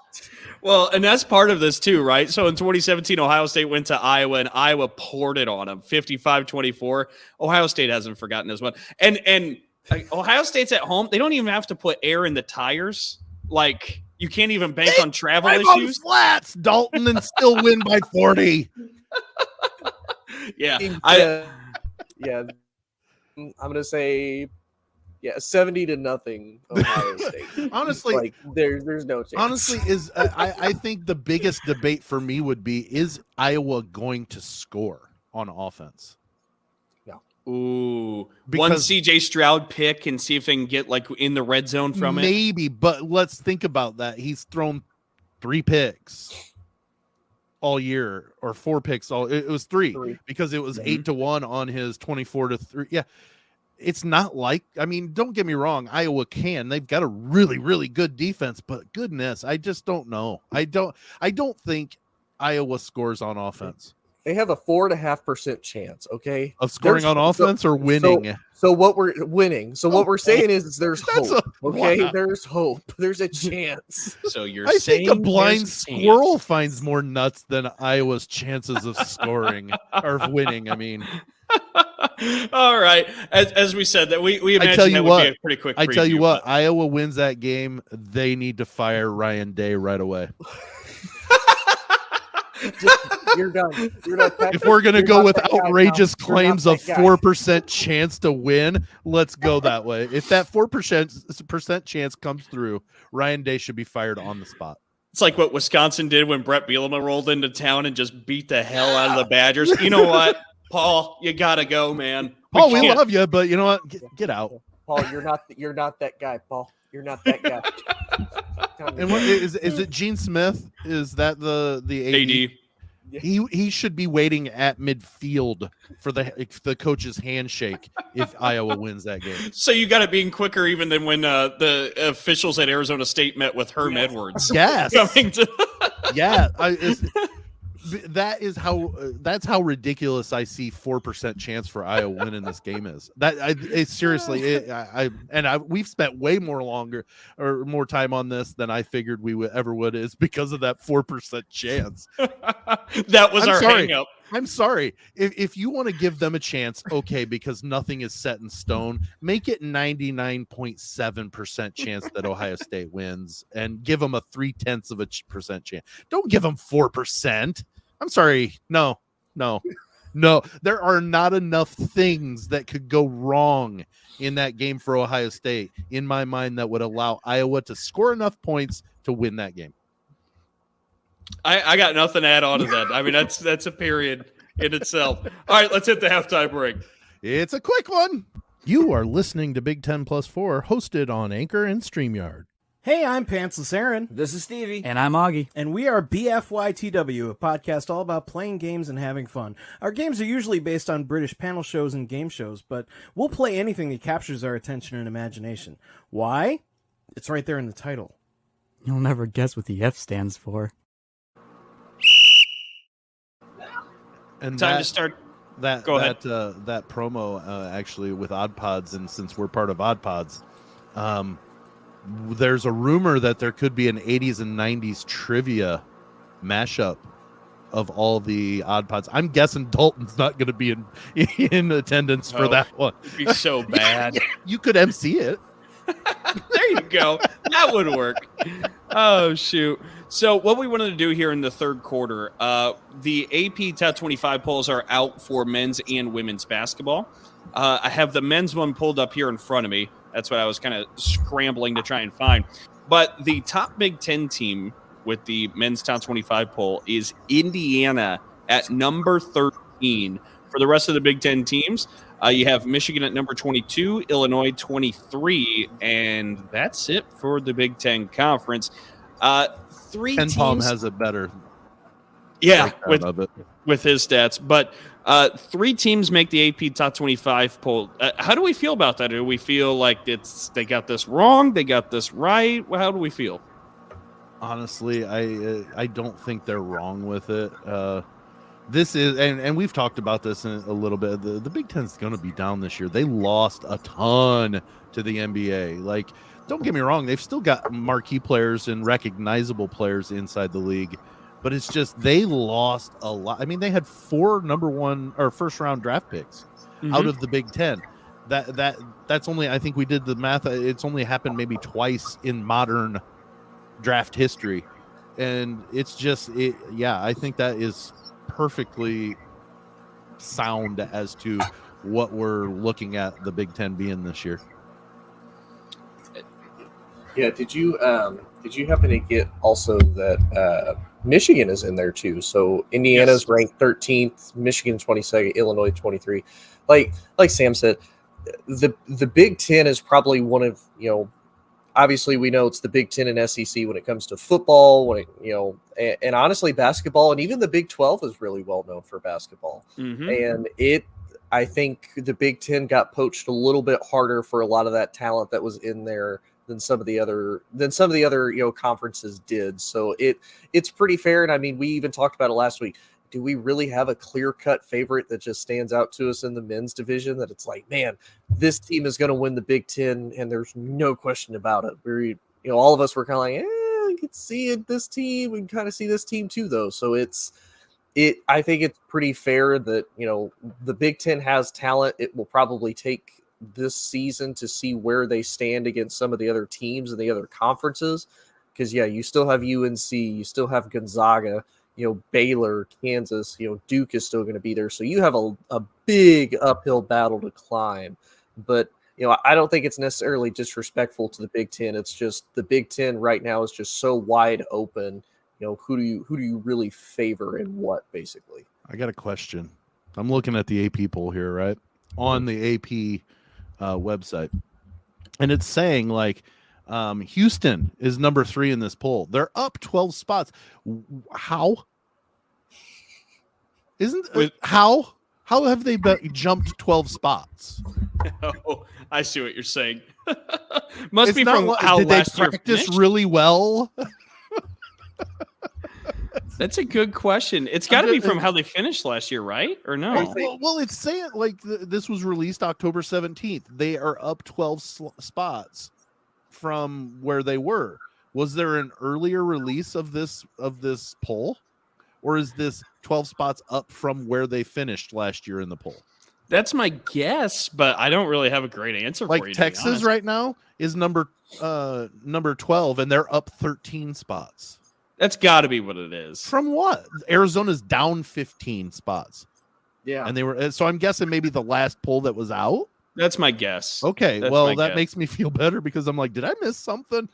Well, and that's part of this too, right? So in 2017, Ohio State went to Iowa, and Iowa poured it on them, 55-24. Ohio State hasn't forgotten this one. And Ohio State's at home. They don't even have to put air in the tires. Like, you can't even bank on travel issues. On flats, Dalton, and still win by 40. Yeah. I'm going to say 70-0 Ohio State. Honestly, like there's no chance. Honestly, I think the biggest debate for me would be, is Iowa going to score on offense? Ooh, one CJ Stroud pick and see if they can get like in the red zone from it. Maybe, but let's think about that. He's thrown 3 picks all year, or 4 picks. It was 3 because it was 8-1 on his 24-3. Yeah, it's not like, I mean, don't get me wrong, Iowa can. They've got a really, really good defense, but goodness, I just don't know. I don't think Iowa scores on offense. They have a 4.5% chance, okay? Of scoring on offense or winning? So what we're winning. So what we're saying is there's hope. Okay, wow. There's hope. There's a chance. So you're I saying think a blind there's a squirrel chance. finds more nuts than Iowa's chances of scoring or of winning. I mean, all right. As we said, that we I tell imagine you that what, would be a pretty quick. I tell you preview, what, but- Iowa wins that game. They need to fire Ryan Day right away. You're done. You're not that If we're gonna you're go not with that guy, outrageous pal. You're not claims of that guy. 4% chance to win, let's go that way. If that 4% chance comes through, Ryan Day should be fired on the spot. It's like what Wisconsin did when Brett Bielema rolled into town and just beat the hell out of the Badgers. You know what, Paul? You gotta go, man. Paul, we can't- love you, but you know what? Get out. Paul, you're not that guy, Paul. You're not that guy. And what is it? Gene Smith? Is that the AD? AD. He should be waiting at midfield for the coach's handshake if Iowa wins that game. So you got it being quicker even than when the officials at Arizona State met with Herm Edwards. Yes. Coming to Yeah, that's how ridiculous I see 4% chance for Iowa winning this game is. We've spent way more time on this than I figured we would ever would. Is because of that 4% chance. that was our hang up. I'm sorry. If you want to give them a chance, okay, because nothing is set in stone, make it 99.7% chance that Ohio State wins and give them a 0.3% chance. Don't give them 4%. I'm sorry. No. There are not enough things that could go wrong in that game for Ohio State, in my mind, that would allow Iowa to score enough points to win that game. I got nothing to add on to that. I mean, that's a period in itself. All right, let's hit the halftime break. It's a quick one. You are listening to Big 10 Plus 4, hosted on Anchor and StreamYard. Hey, I'm Pantsless Aaron. This is Stevie. And I'm Augie. And we are BFYTW, a podcast all about playing games and having fun. Our games are usually based on British panel shows and game shows, but we'll play anything that captures our attention and imagination. Why? It's right there in the title. You'll never guess what the F stands for. And Time to start. that Go ahead. that promo actually with Odd Pods, and since we're part of Odd Pods, there's a rumor that there could be an 80s and 90s trivia mashup of all the Odd Pods. I'm guessing Dalton's not going to be in attendance for that one. It'd be so bad. You could MC it. There you go. That would work. Oh, shoot. So what we wanted to do here in the third quarter, the AP Top 25 polls are out for men's and women's basketball. I have the men's one pulled up here in front of me. That's what I was kind of scrambling to try and find. But the top Big Ten team with the men's Top 25 poll is Indiana at number 13. For the rest of the Big Ten teams, you have Michigan at number 22, Illinois 23, and that's it for the Big Ten Conference. Three Ken teams. Palm has a better Yeah, with his stats. But three teams make the AP Top 25 poll. How do we feel about that? Do we feel like they got this wrong? They got this right? How do we feel? Honestly, I don't think they're wrong with it. This is, and we've talked about this in a little bit. The Big Ten's going to be down this year. They lost a ton to the NBA. Like, don't get me wrong, they've still got marquee players and recognizable players inside the league, but it's just they lost a lot. I mean, they had 4 number 1 or first round draft picks out of the Big Ten. That's only, I think we did the math. It's only happened maybe twice in modern draft history, and it's just I think that is perfectly sound as to what we're looking at the Big Ten being this year. Yeah, did you happen to get also that Michigan is in there too? So Indiana's ranked 13th, Michigan 22nd, Illinois 23. Like Sam said, the Big Ten is probably one of, obviously we know it's the Big Ten and SEC when it comes to football, and honestly basketball, and even the Big 12 is really well known for basketball. And I think the Big Ten got poached a little bit harder for a lot of that talent that was in there than some of the other conferences did. So it's pretty fair. And I mean, we even talked about it last week. Do we really have a clear-cut favorite that just stands out to us in the men's division that it's like, man, this team is going to win the Big Ten, and there's no question about it. All of us were kind of like, we could see it, this team. We can kind of see this team too, though. So I think it's pretty fair that, the Big Ten has talent. It will probably take this season to see where they stand against some of the other teams in the other conferences. Because, you still have UNC, you still have Gonzaga, Baylor, Kansas, Duke is still going to be there. So you have a big uphill battle to climb. But, I don't think it's necessarily disrespectful to the Big Ten. It's just the Big Ten right now is just so wide open. Who do you really favor and what, basically? I got a question. I'm looking at the AP poll here, right? On the AP website. And it's saying Houston is number 3 in this poll. They're up 12 spots. How? How have they jumped 12 spots? Oh, I see what you're saying. Must It's be not from like- how did they last year practice finished? really well? That's a good question. It's got to be from how they finished last year, right? Or no? Well, it's saying this was released October 17th. They are up 12 spots from where they were. Was there an earlier release of this poll, or is this 12 spots up from where they finished last year in the poll? That's my guess, but I don't really have a great answer for you. Texas right now is number 12, and they're up 13 spots. That's got to be what it is. From what? Arizona's down 15 spots. Yeah. And they were, so I'm guessing maybe the last poll that was out. That's my guess. Okay. That's Well, my that guess. makes me feel better because I'm like, did I miss something?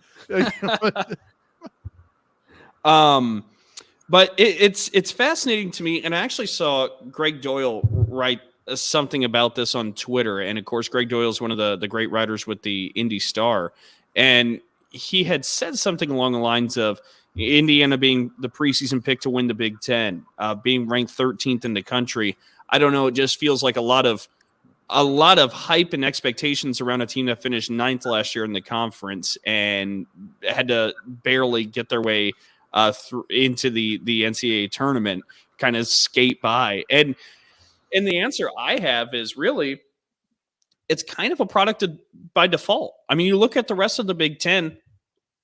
But it's fascinating to me, and I actually saw Greg Doyle write something about this on Twitter, and of course, Greg Doyle is one of the great writers with the Indy Star, and he had said something along the lines of Indiana being the preseason pick to win the Big Ten, being ranked 13th in the country. I don't know. It just feels like a lot of hype and expectations around a team that finished 9th last year in the conference and had to barely get their way into the NCAA tournament, kind of skate by. And the answer I have is really, it's kind of a product by default. I mean, you look at the rest of the Big Ten,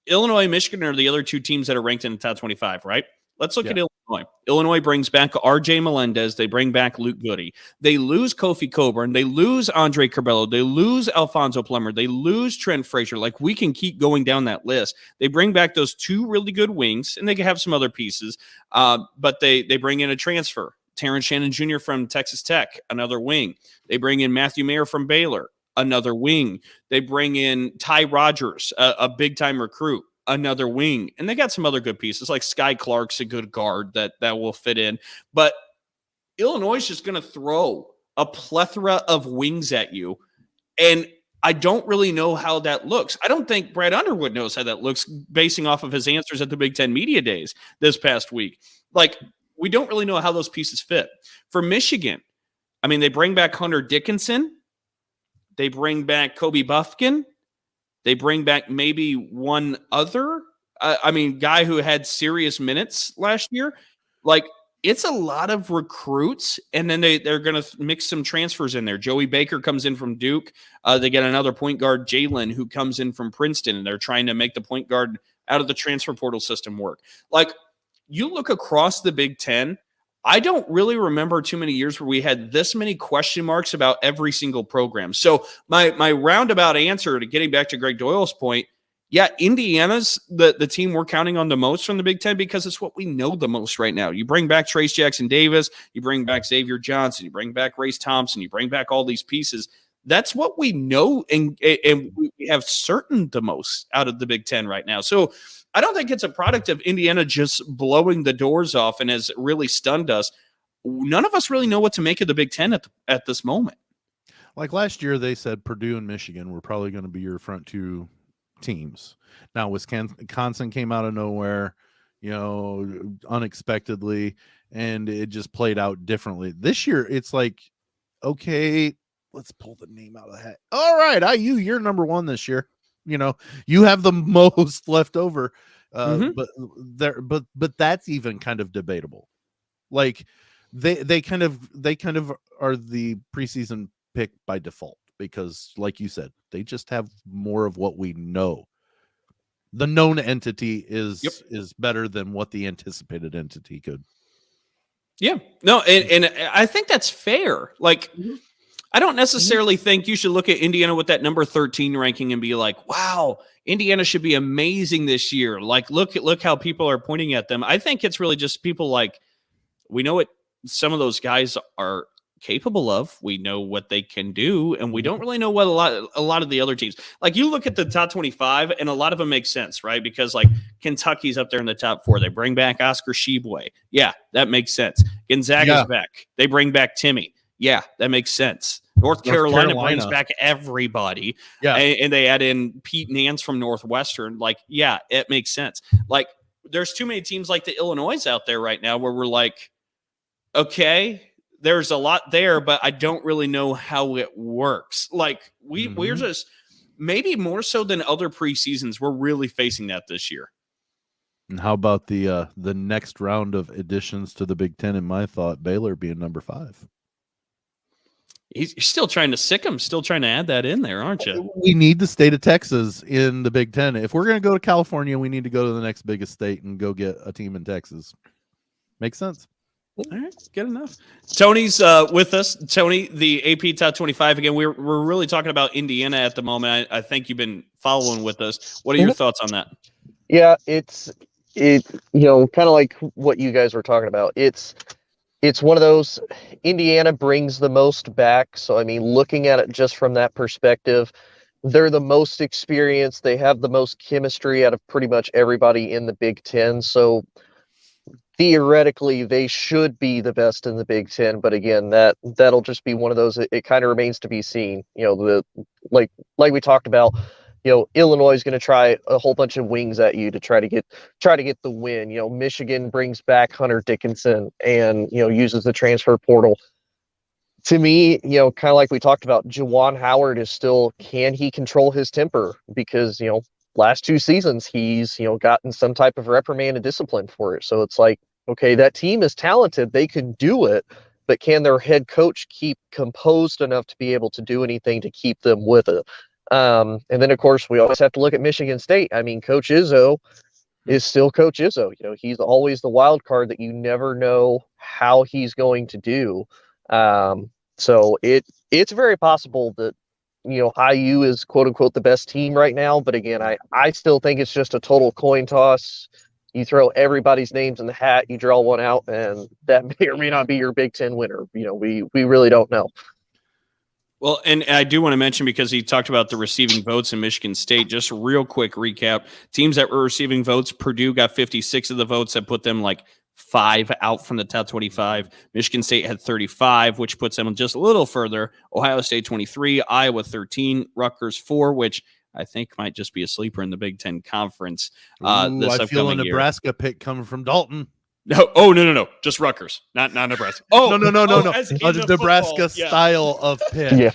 Illinois and Michigan are the other 2 teams that are ranked in the top 25, right? Let's look at Illinois. Illinois brings back R.J. Melendez. They bring back Luke Goody. They lose Kofi Coburn. They lose Andre Curbelo. They lose Alfonso Plummer. They lose Trent Frazier. We can keep going down that list. They bring back those 2 really good wings, and they can have some other pieces, but they bring in a transfer. Terrence Shannon Jr. from Texas Tech, another wing. They bring in Matthew Mayer from Baylor, another wing. They bring in Ty Rogers, a big-time recruit, another wing. And they got some other good pieces, like Sky Clark's a good guard that will fit in. But Illinois is just going to throw a plethora of wings at you. And I don't really know how that looks. I don't think Brad Underwood knows how that looks basing off of his answers at the Big Ten Media Days this past week. We don't really know how those pieces fit. For Michigan, I mean, they bring back Hunter Dickinson. They bring back Kobe Buffkin. They bring back maybe one other, guy who had serious minutes last year. It's a lot of recruits, and then they're going to mix some transfers in there. Joey Baker comes in from Duke. They get another point guard, Jalen, who comes in from Princeton, and they're trying to make the point guard out of the transfer portal system work. You look across the Big Ten, I don't really remember too many years where we had this many question marks about every single program. So my roundabout answer to getting back to Greg Doyle's point, yeah, Indiana's the team we're counting on the most from the Big Ten because it's what we know the most right now. You bring back Trace Jackson Davis, you bring back Xavier Johnson, you bring back Race Thompson, you bring back all these pieces. That's what we know, and we have certain the most out of the Big Ten right now. So I don't think it's a product of Indiana just blowing the doors off and has really stunned us. None of us really know what to make of the Big Ten at this moment. Last year, they said Purdue and Michigan were probably going to be your front 2 teams. Now, Wisconsin came out of nowhere, unexpectedly, and it just played out differently. This year, it's okay, let's pull the name out of the hat. All right, IU, you're number one this year. You have the most left over. But that's even kind of debatable. Like they kind of are the preseason pick by default because, like you said, they just have more of what we know. The known entity is better than what the anticipated entity could. Yeah, no, and I think that's fair. Like, I don't necessarily think you should look at Indiana with that number 13 ranking and be like, wow, Indiana should be amazing this year. Like, look how people are pointing at them. I think it's really just people like, we know what some of those guys are capable of. We know what they can do, and we don't really know what a lot of the other teams. Like, you look at the top 25, and a lot of them make sense, right? Because like Kentucky's up there in the top 4. They bring back Oscar Sheboy. Yeah, that makes sense. Gonzaga's back. They bring back Timmy. Yeah, that makes sense. North Carolina brings back everybody. Yeah, and they add in Pete Nance from Northwestern. Like, yeah, it makes sense. Like, there's too many teams like the Illinois out there right now where we're like, okay, there's a lot there, but I don't really know how it works. Like, we're just maybe more so than other preseasons, we're really facing that this year. And how about the next round of additions to the Big Ten? In my thought, Baylor being number 5. You're still trying to sick him, still trying to add that in there, aren't you? We need the state of Texas in the Big Ten. If we're going to go to California, we need to go to the next biggest state and go get a team in Texas. Makes sense. All right, good enough. Tony's with us. Tony, the AP Top 25. Again, we're really talking about Indiana at the moment. I think you've been following with us. What are your thoughts on that? Yeah, it kind of like what you guys were talking about. It's one of those, Indiana brings the most back. So, I mean, looking at it just from that perspective, they're the most experienced. They have the most chemistry out of pretty much everybody in the Big Ten. So theoretically, they should be the best in the Big Ten. But again, that'll just be one of those, it kind of remains to be seen. Like we talked about, Illinois is going to try a whole bunch of wings at you to try to get the win. Michigan brings back Hunter Dickinson and, uses the transfer portal. To me, kind of like we talked about, Juwan Howard is still, can he control his temper? Because, last 2 seasons, he's, gotten some type of reprimand and discipline for it. So it's like, okay, that team is talented. They can do it, but can their head coach keep composed enough to be able to do anything to keep them with it? And then, of course, we always have to look at Michigan State. I mean, Coach Izzo is still Coach Izzo. He's always the wild card that you never know how he's going to do. So it's very possible that, IU is, quote unquote, the best team right now. But again, I still think it's just a total coin toss. You throw everybody's names in the hat, you draw one out, and that may or may not be your Big Ten winner. We really don't know. Well, and I do want to mention, because he talked about the receiving votes in Michigan State, just a real quick recap. Teams that were receiving votes, Purdue got 56 of the votes. That put them like 5 out from the top 25. Michigan State had 35, which puts them just a little further. Ohio State 23, Iowa 13, Rutgers 4, which I think might just be a sleeper in the Big Ten Conference. I feel a Nebraska pick coming from Dalton. No. Just Rutgers, not Nebraska. No. A Nebraska style of pick. Yeah.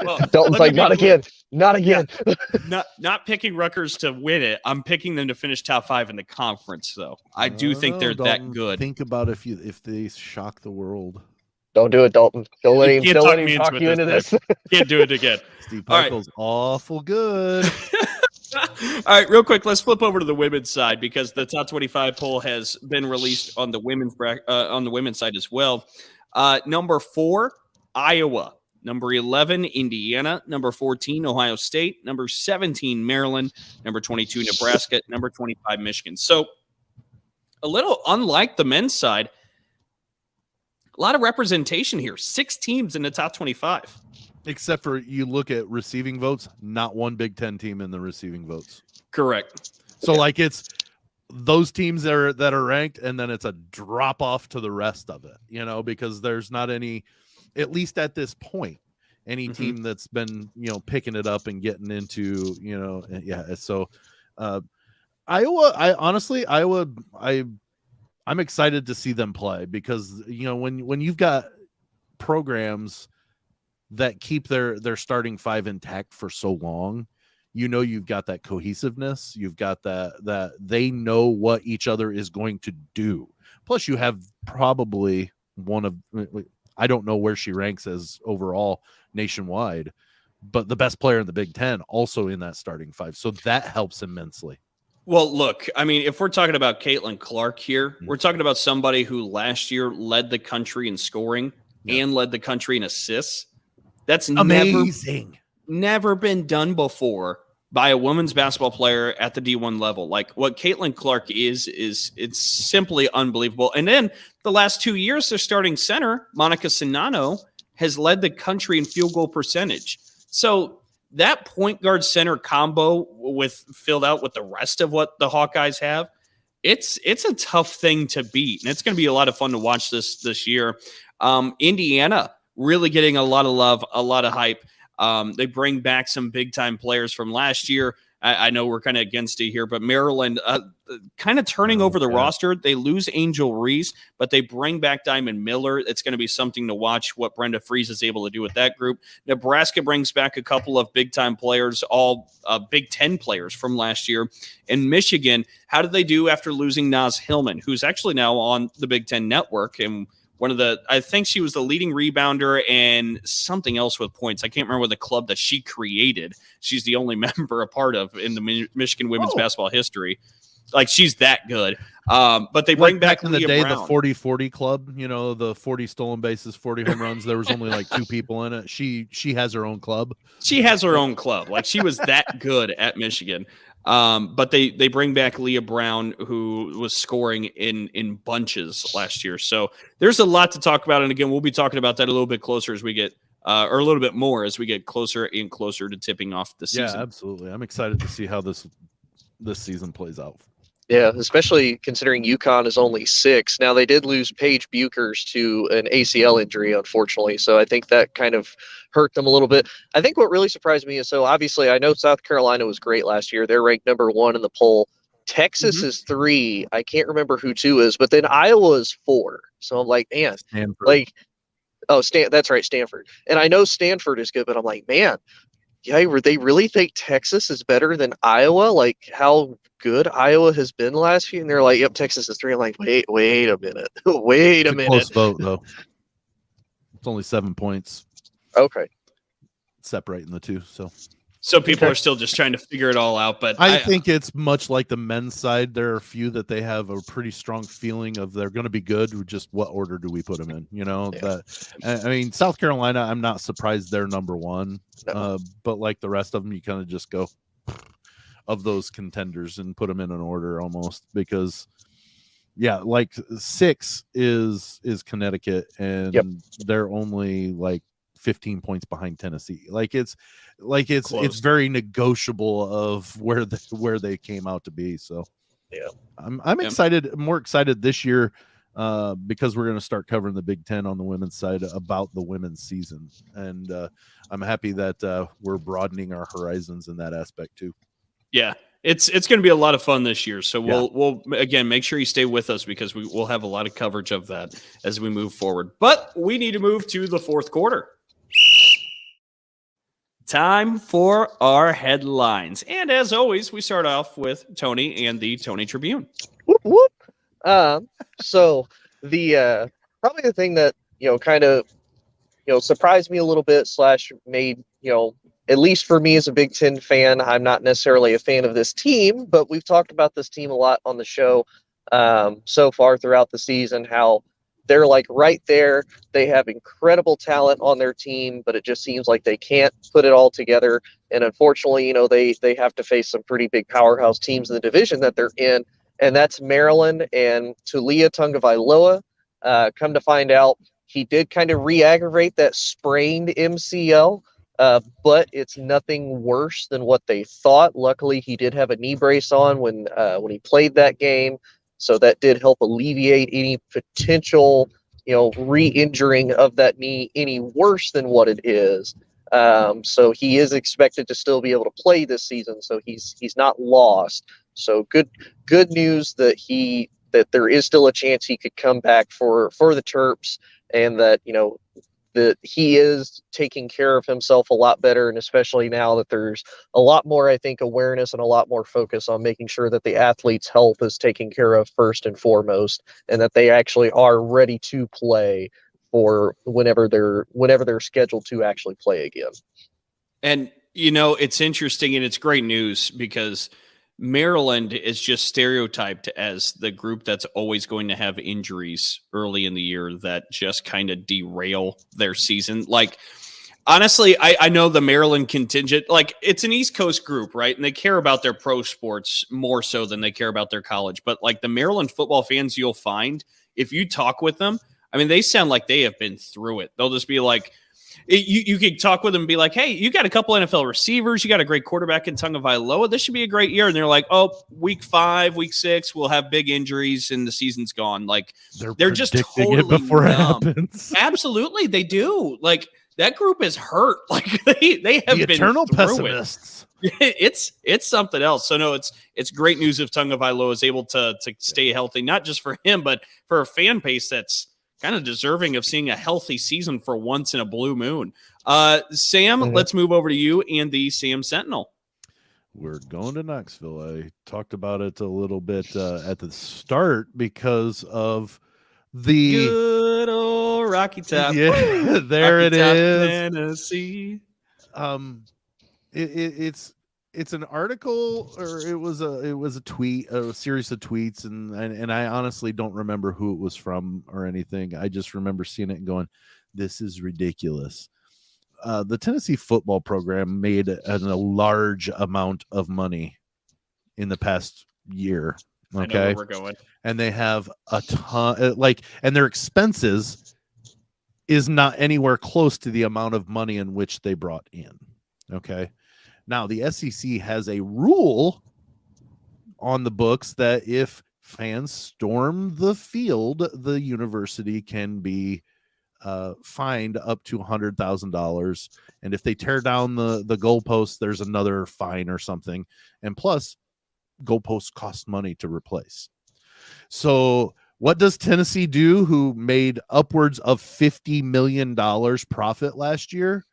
Well, Dalton's like, not again. Not picking Rutgers to win it. I'm picking them to finish top 5 in the conference, though. I do think they're Dalton, that good. Think about if they shock the world. Don't do it, Dalton. Don't let him talk you into this. Can't do it again. Steve Pikel's awful good. All right, real quick, let's flip over to the women's side, because the top 25 poll has been released on the women's side as well. Number 4, Iowa. Number 11, Indiana. Number 14, Ohio State. Number 17, Maryland. Number 22, Nebraska. Number 25, Michigan. So a little unlike the men's side, a lot of representation here. 6 teams in the top 25. Except for, you look at receiving votes, not one Big Ten team in the receiving votes. Correct. So like it's those teams that are ranked, and then it's a drop off to the rest of it, because there's not any, at least at this point, any team that's been, picking it up and getting into, So Iowa, I'm excited to see them play, because, when you've got programs that keep their starting five intact for so long, you've got that cohesiveness. You've got that they know what each other is going to do. Plus, you have probably one of, I don't know where she ranks as overall nationwide, but the best player in the Big Ten also in that starting five. So that helps immensely. Well, look, I mean, if we're talking about Caitlin Clark here, we're talking about somebody who last year led the country in scoring and led the country in assists. That's amazing. Never been done before by a women's basketball player at the D1 level. Like what Caitlin Clark is it's simply unbelievable. And then the last 2 years, their starting center, Monica Sinano, has led the country in field goal percentage. So that point guard center combo filled out with the rest of what the Hawkeyes have, it's a tough thing to beat. And it's going to be a lot of fun to watch this year. Indiana really getting a lot of love, a lot of hype. They bring back some big-time players from last year. I know we're kind of against it here, but Maryland kind of turning over the roster. They lose Angel Reese, but they bring back Diamond Miller. It's going to be something to watch what Brenda Fries is able to do with that group. Nebraska brings back a couple of big-time players, all Big Ten players from last year. And Michigan, how did they do after losing Naz Hillman, who's actually now on the Big Ten Network and I think she was the leading rebounder and something else with points. I can't remember the club that she created. She's the only member a part of in the Michigan women's basketball history. Like, she's that good. But they bring back in the day, Brown. The 40-40 club, the 40 stolen bases, 40 home runs. There was only like 2 people in it. She has her own club. She has her own club. Like, she was that good at Michigan. But they bring back Leah Brown, who was scoring in bunches last year. So there's a lot to talk about. And again, we'll be talking about that a little bit closer as we get, or a little bit more as we get closer and closer to tipping off the season. Yeah, absolutely. I'm excited to see how this season plays out. Yeah, especially considering UConn is only 6. Now, they did lose Paige Buchers to an ACL injury, unfortunately. So I think that kind of hurt them a little bit. I think what really surprised me is, so obviously I know South Carolina was great last year. They're ranked number 1 in the poll. Texas is 3. I can't remember who 2 is, but then Iowa is 4. So I'm like, man, Stanford. That's right, Stanford. And I know Stanford is good, but I'm like, man, yeah, they really think Texas is better than Iowa? Like, how good Iowa has been last year? And they're like, yep, Texas is 3. I'm like, wait a minute. Wait a minute. Close vote, though. It's only 7 points. Okay. Separating the two, So people are still just trying to figure it all out. But I think it's much like the men's side. There are a few that they have a pretty strong feeling of they're going to be good. Just what order do we put them in? I mean, South Carolina, I'm not surprised they're number 1. No. But like the rest of them, you kind of just go of those contenders and put them in an order almost because, like 6 is Connecticut and they're only like 15 points behind Tennessee. It's very negotiable of where they came out to be. So I'm excited, more excited this year because we're going to start covering the Big Ten on the women's side about the women's season. And I'm happy that we're broadening our horizons in that aspect too. Yeah. It's going to be a lot of fun this year. So we'll again, make sure you stay with us because we'll have a lot of coverage of that as we move forward. But we need to move to the fourth quarter. Time for our headlines. And as always, we start off with Tony and the Tony Tribune. Whoop, whoop. So the probably the thing that, kind of, surprised me a little bit / made, at least for me as a Big Ten fan, I'm not necessarily a fan of this team, but we've talked about this team a lot on the show so far throughout the season, how they're like right there. They have incredible talent on their team, but it just seems like they can't put it all together. And unfortunately, they have to face some pretty big powerhouse teams in the division that they're in. And that's Maryland and Tulia Tungavailoa. Come to find out, he did kind of re-aggravate that sprained MCL, but it's nothing worse than what they thought. Luckily, he did have a knee brace on when he played that game. So that did help alleviate any potential, re-injuring of that knee any worse than what it is. So he is expected to still be able to play this season. So he's not lost. So good news that there is still a chance he could come back for the Terps, and that that he is taking care of himself a lot better, and especially now that there's a lot more, I think, awareness and a lot more focus on making sure that the athlete's health is taken care of first and foremost, and that they actually are ready to play for whenever they're scheduled to actually play again. And it's interesting and it's great news because Maryland is just stereotyped as the group that's always going to have injuries early in the year that just kind of derail their season. Like, honestly, I know the Maryland contingent, like, it's an East Coast group, right? And they care about their pro sports more so than they care about their college. But like the Maryland football fans you'll find, if you talk with them, I mean, they sound like they have been through it. They'll just be like, you could talk with them and be like, hey, you got a couple NFL receivers. You got a great quarterback in Tagovailoa. This should be a great year. And they're like, oh, week 5, week 6, we'll have big injuries and the season's gone. Like, they're just totally it before numb. It happens. Absolutely, they do. Like, that group is hurt. Like, they have the been eternal through pessimists. It's something else. So no, it's great news if Tagovailoa is able to stay healthy, not just for him, but for a fan base that's kind of deserving of seeing a healthy season for once in a blue moon. Sam, let's move over to you and the Sam Sentinel. We're going to Knoxville. I talked about it a little bit at the start because of the good old Rocky Top. Yeah, there Rocky it Top, is. Tennessee. It's an article, or it was a tweet, a series of tweets, and I honestly don't remember who it was from or anything. I just remember seeing it and going, "This is ridiculous." The Tennessee football program made a large amount of money in the past year. Okay, I know where we're going, and they have a ton, and their expenses is not anywhere close to the amount of money in which they brought in. Okay. Now, the SEC has a rule on the books that if fans storm the field, the university can be fined up to $100,000. And if they tear down the goalposts, there's another fine or something. And plus, goalposts cost money to replace. So what does Tennessee do, who made upwards of $50 million profit last year?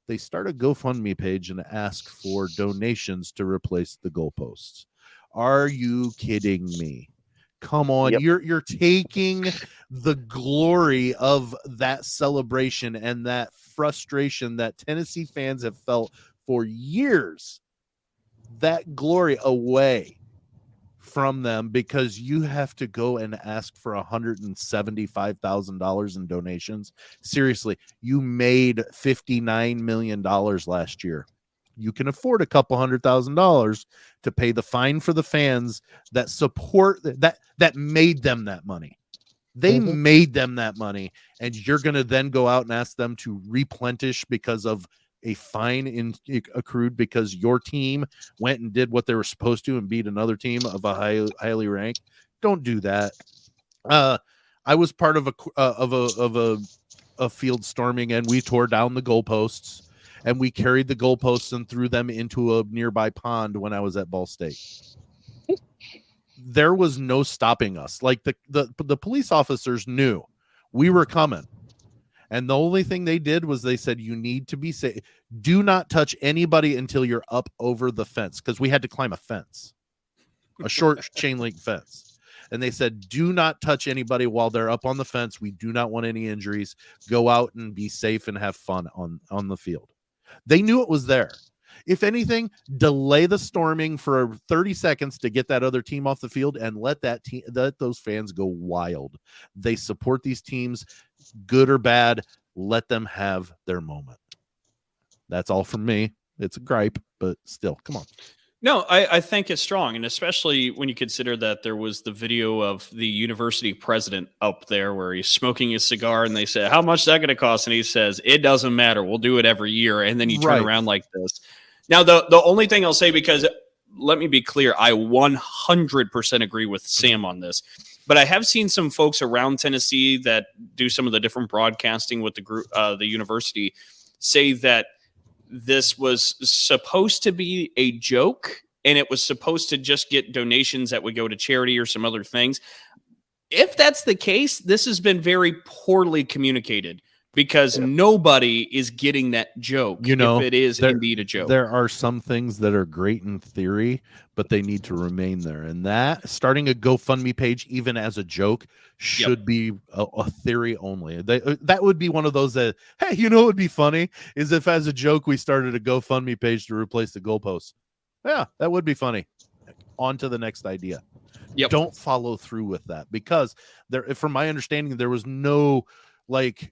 They start a GoFundMe page and ask for donations to replace the goalposts. Are you kidding me? Come on. Yep. You're taking the glory of that celebration and that frustration that Tennessee fans have felt for years, that glory away from them, because you have to go and ask for $175,000 in donations. Seriously, you made $59 million last year. You can afford a couple $100,000 to pay the fine for the fans that support that made them that money. They made them that money, and you're going to then go out and ask them to replenish because of a fine accrued because your team went and did what they were supposed to and beat another team of a highly ranked. Don't do that. I was part of a field storming, and we tore down the goalposts, and we carried the goalposts and threw them into a nearby pond when I was at Ball State. There was no stopping us. Like the police officers knew we were coming. And the only thing they did was they said, you need to be safe. Do not touch anybody until you're up over the fence, because we had to climb a fence, a short chain link fence. And they said, do not touch anybody while they're up on the fence. We do not want any injuries. Go out and be safe and have fun on the field. They knew it was there. If anything, delay the storming for 30 seconds to get that other team off the field and let those fans go wild. They support these teams, good or bad. Let them have their moment. That's all from me. It's a gripe, but still, come on. No, I think it's strong, and especially when you consider that there was the video of the university president up there where he's smoking his cigar, and they said, how much is that going to cost? And he says, it doesn't matter. We'll do it every year. And then you turn around like this. Now, the only thing I'll say, because let me be clear, I 100% agree with Sam on this, but I have seen some folks around Tennessee that do some of the different broadcasting with the group, the university, say that this was supposed to be a joke and it was supposed to just get donations that would go to charity or some other things. If that's the case, this has been very poorly communicated, because nobody is getting that joke. You know, if it is indeed a joke. There are some things that are great in theory, but they need to remain there. And that starting a GoFundMe page, even as a joke, should be a theory only. That would be one of those that, hey, you know what would be funny is if as a joke we started a GoFundMe page to replace the goalposts. Yeah, that would be funny. On to the next idea. Don't follow through with that, because there, from my understanding, there was no like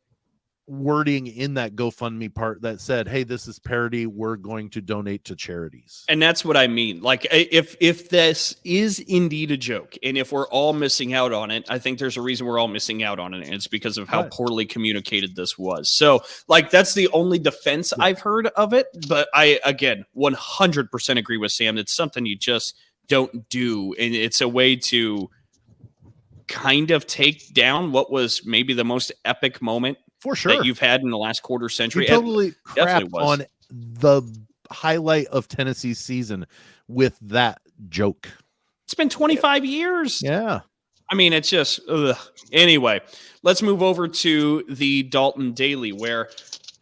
wording in that GoFundMe part that said, hey, this is parody, we're going to donate to charities. And that's what I mean. Like, if this is indeed a joke, and if we're all missing out on it, I think there's a reason we're all missing out on it, and it's because of how poorly communicated this was. So, like, that's the only defense I've heard of it. But I, again, 100% agree with Sam. It's something you just don't do, and it's a way to kind of take down what was maybe the most epic moment for sure that you've had in the last quarter century. You totally crapped on the highlight of Tennessee's season with that joke. It's been 25 years. Yeah. I mean, it's just, ugh. Anyway, let's move over to the Dalton Daily, where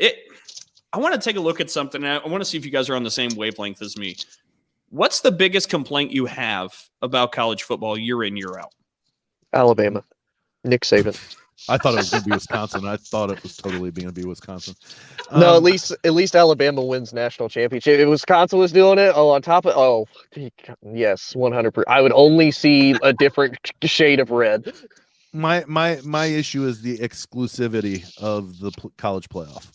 I want to take a look at something. I want to see if you guys are on the same wavelength as me. What's the biggest complaint you have about college football year in, year out? Alabama. Nick Saban. I thought it was going to be Wisconsin. I thought it was totally going to be Wisconsin. No, at least Alabama wins national championship. If Wisconsin was doing it, on top of yes, 100%. I would only see a different shade of red. My issue is the exclusivity of the college playoff.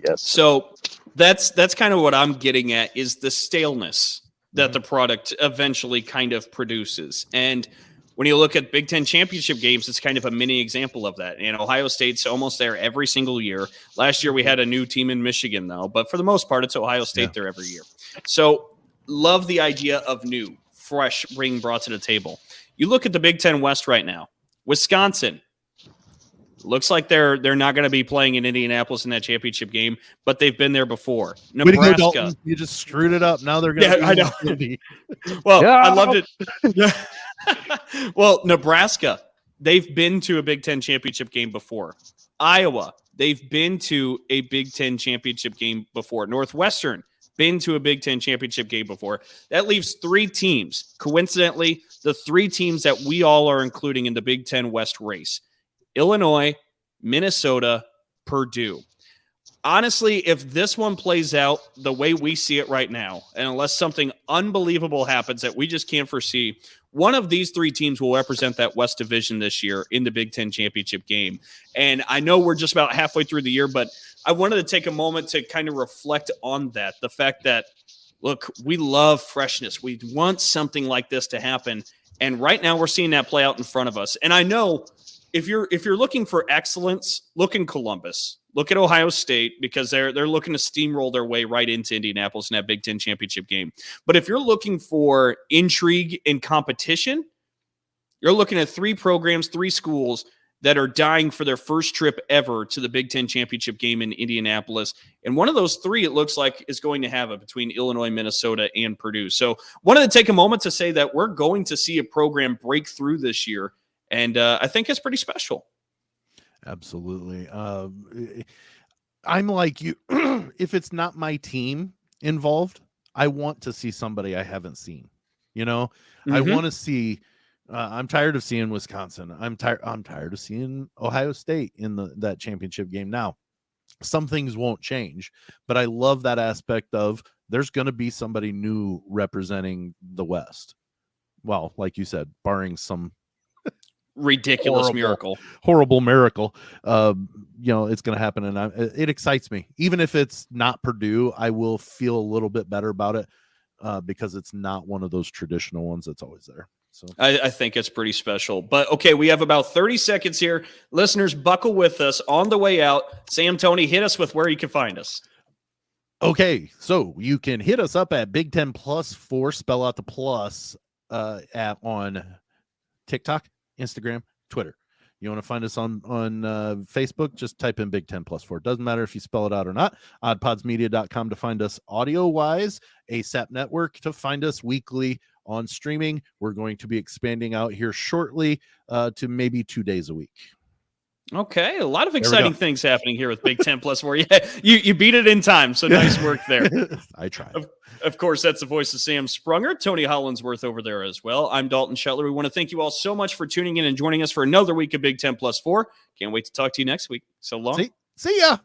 Yes. So that's kind of what I'm getting at, is the staleness that the product eventually kind of produces. And when you look at Big Ten championship games, it's kind of a mini example of that. And Ohio State's almost there every single year. Last year we had a new team in Michigan, though. But for the most part, it's Ohio State there every year. So love the idea of new, fresh being brought to the table. You look at the Big Ten West right now. Wisconsin. Looks like they're not going to be playing in Indianapolis in that championship game, but they've been there before. Nebraska. Go, Dalton. You just screwed it up. Now they're going to I know. Well, I loved it. Well, Nebraska, they've been to a Big Ten championship game before. Iowa, they've been to a Big Ten championship game before. Northwestern, been to a Big Ten championship game before. That leaves 3 teams. Coincidentally, the 3 teams that we all are including in the Big Ten West race: Illinois, Minnesota, Purdue. Honestly, if this one plays out the way we see it right now, and unless something unbelievable happens that we just can't foresee, one of these 3 teams will represent that West Division this year in the Big Ten championship game. And I know we're just about halfway through the year, but I wanted to take a moment to kind of reflect on that. The fact that, look, we love freshness. We want something like this to happen. And right now we're seeing that play out in front of us. And I know if you're looking for excellence, look in Columbus. Look at Ohio State, because they're looking to steamroll their way right into Indianapolis in that Big Ten championship game. But if you're looking for intrigue and competition, you're looking at 3 programs, 3 schools that are dying for their first trip ever to the Big Ten championship game in Indianapolis. And one of those 3, it looks like, is going to have it between Illinois, Minnesota, and Purdue. So wanted to take a moment to say that we're going to see a program break through this year. And I think it's pretty special. Absolutely. I'm like you. If it's not my team involved, I want to see somebody I haven't seen. You know, I want to see. I'm tired of seeing Wisconsin. I'm tired of seeing Ohio State in that championship game. Now, some things won't change, but I love that aspect of there's going to be somebody new representing the West. Well, like you said, barring some ridiculous horrible miracle, it's going to happen, and it excites me. Even if it's not Purdue, I will feel a little bit better about it because it's not one of those traditional ones that's always there. So I think it's pretty special. But okay, we have about 30 seconds here. Listeners, buckle with us. On the way out, Sam, Tony, hit us with where you can find us. Okay, so you can hit us up at Big Ten Plus 4, spell out the plus, app on TikTok, Instagram, Twitter. You want to find us on Facebook, just type in Big Ten Plus 4. It doesn't matter if you spell it out or not. oddpodsmedia.com to find us audio-wise, ASAP Network to find us weekly on streaming. We're going to be expanding out here shortly to maybe 2 days a week. Okay, a lot of we exciting go. things happening here with Big 10 plus 4. Yeah, you beat it in time, so nice work there. I tried. Of course, that's the voice of Sam Sprunger, Tony Hollinsworth over there as well. I'm Dalton Shetler. We want to thank you all so much for tuning in and joining us for another week of Big 10 plus 4. Can't wait to talk to you next week. So long. See ya.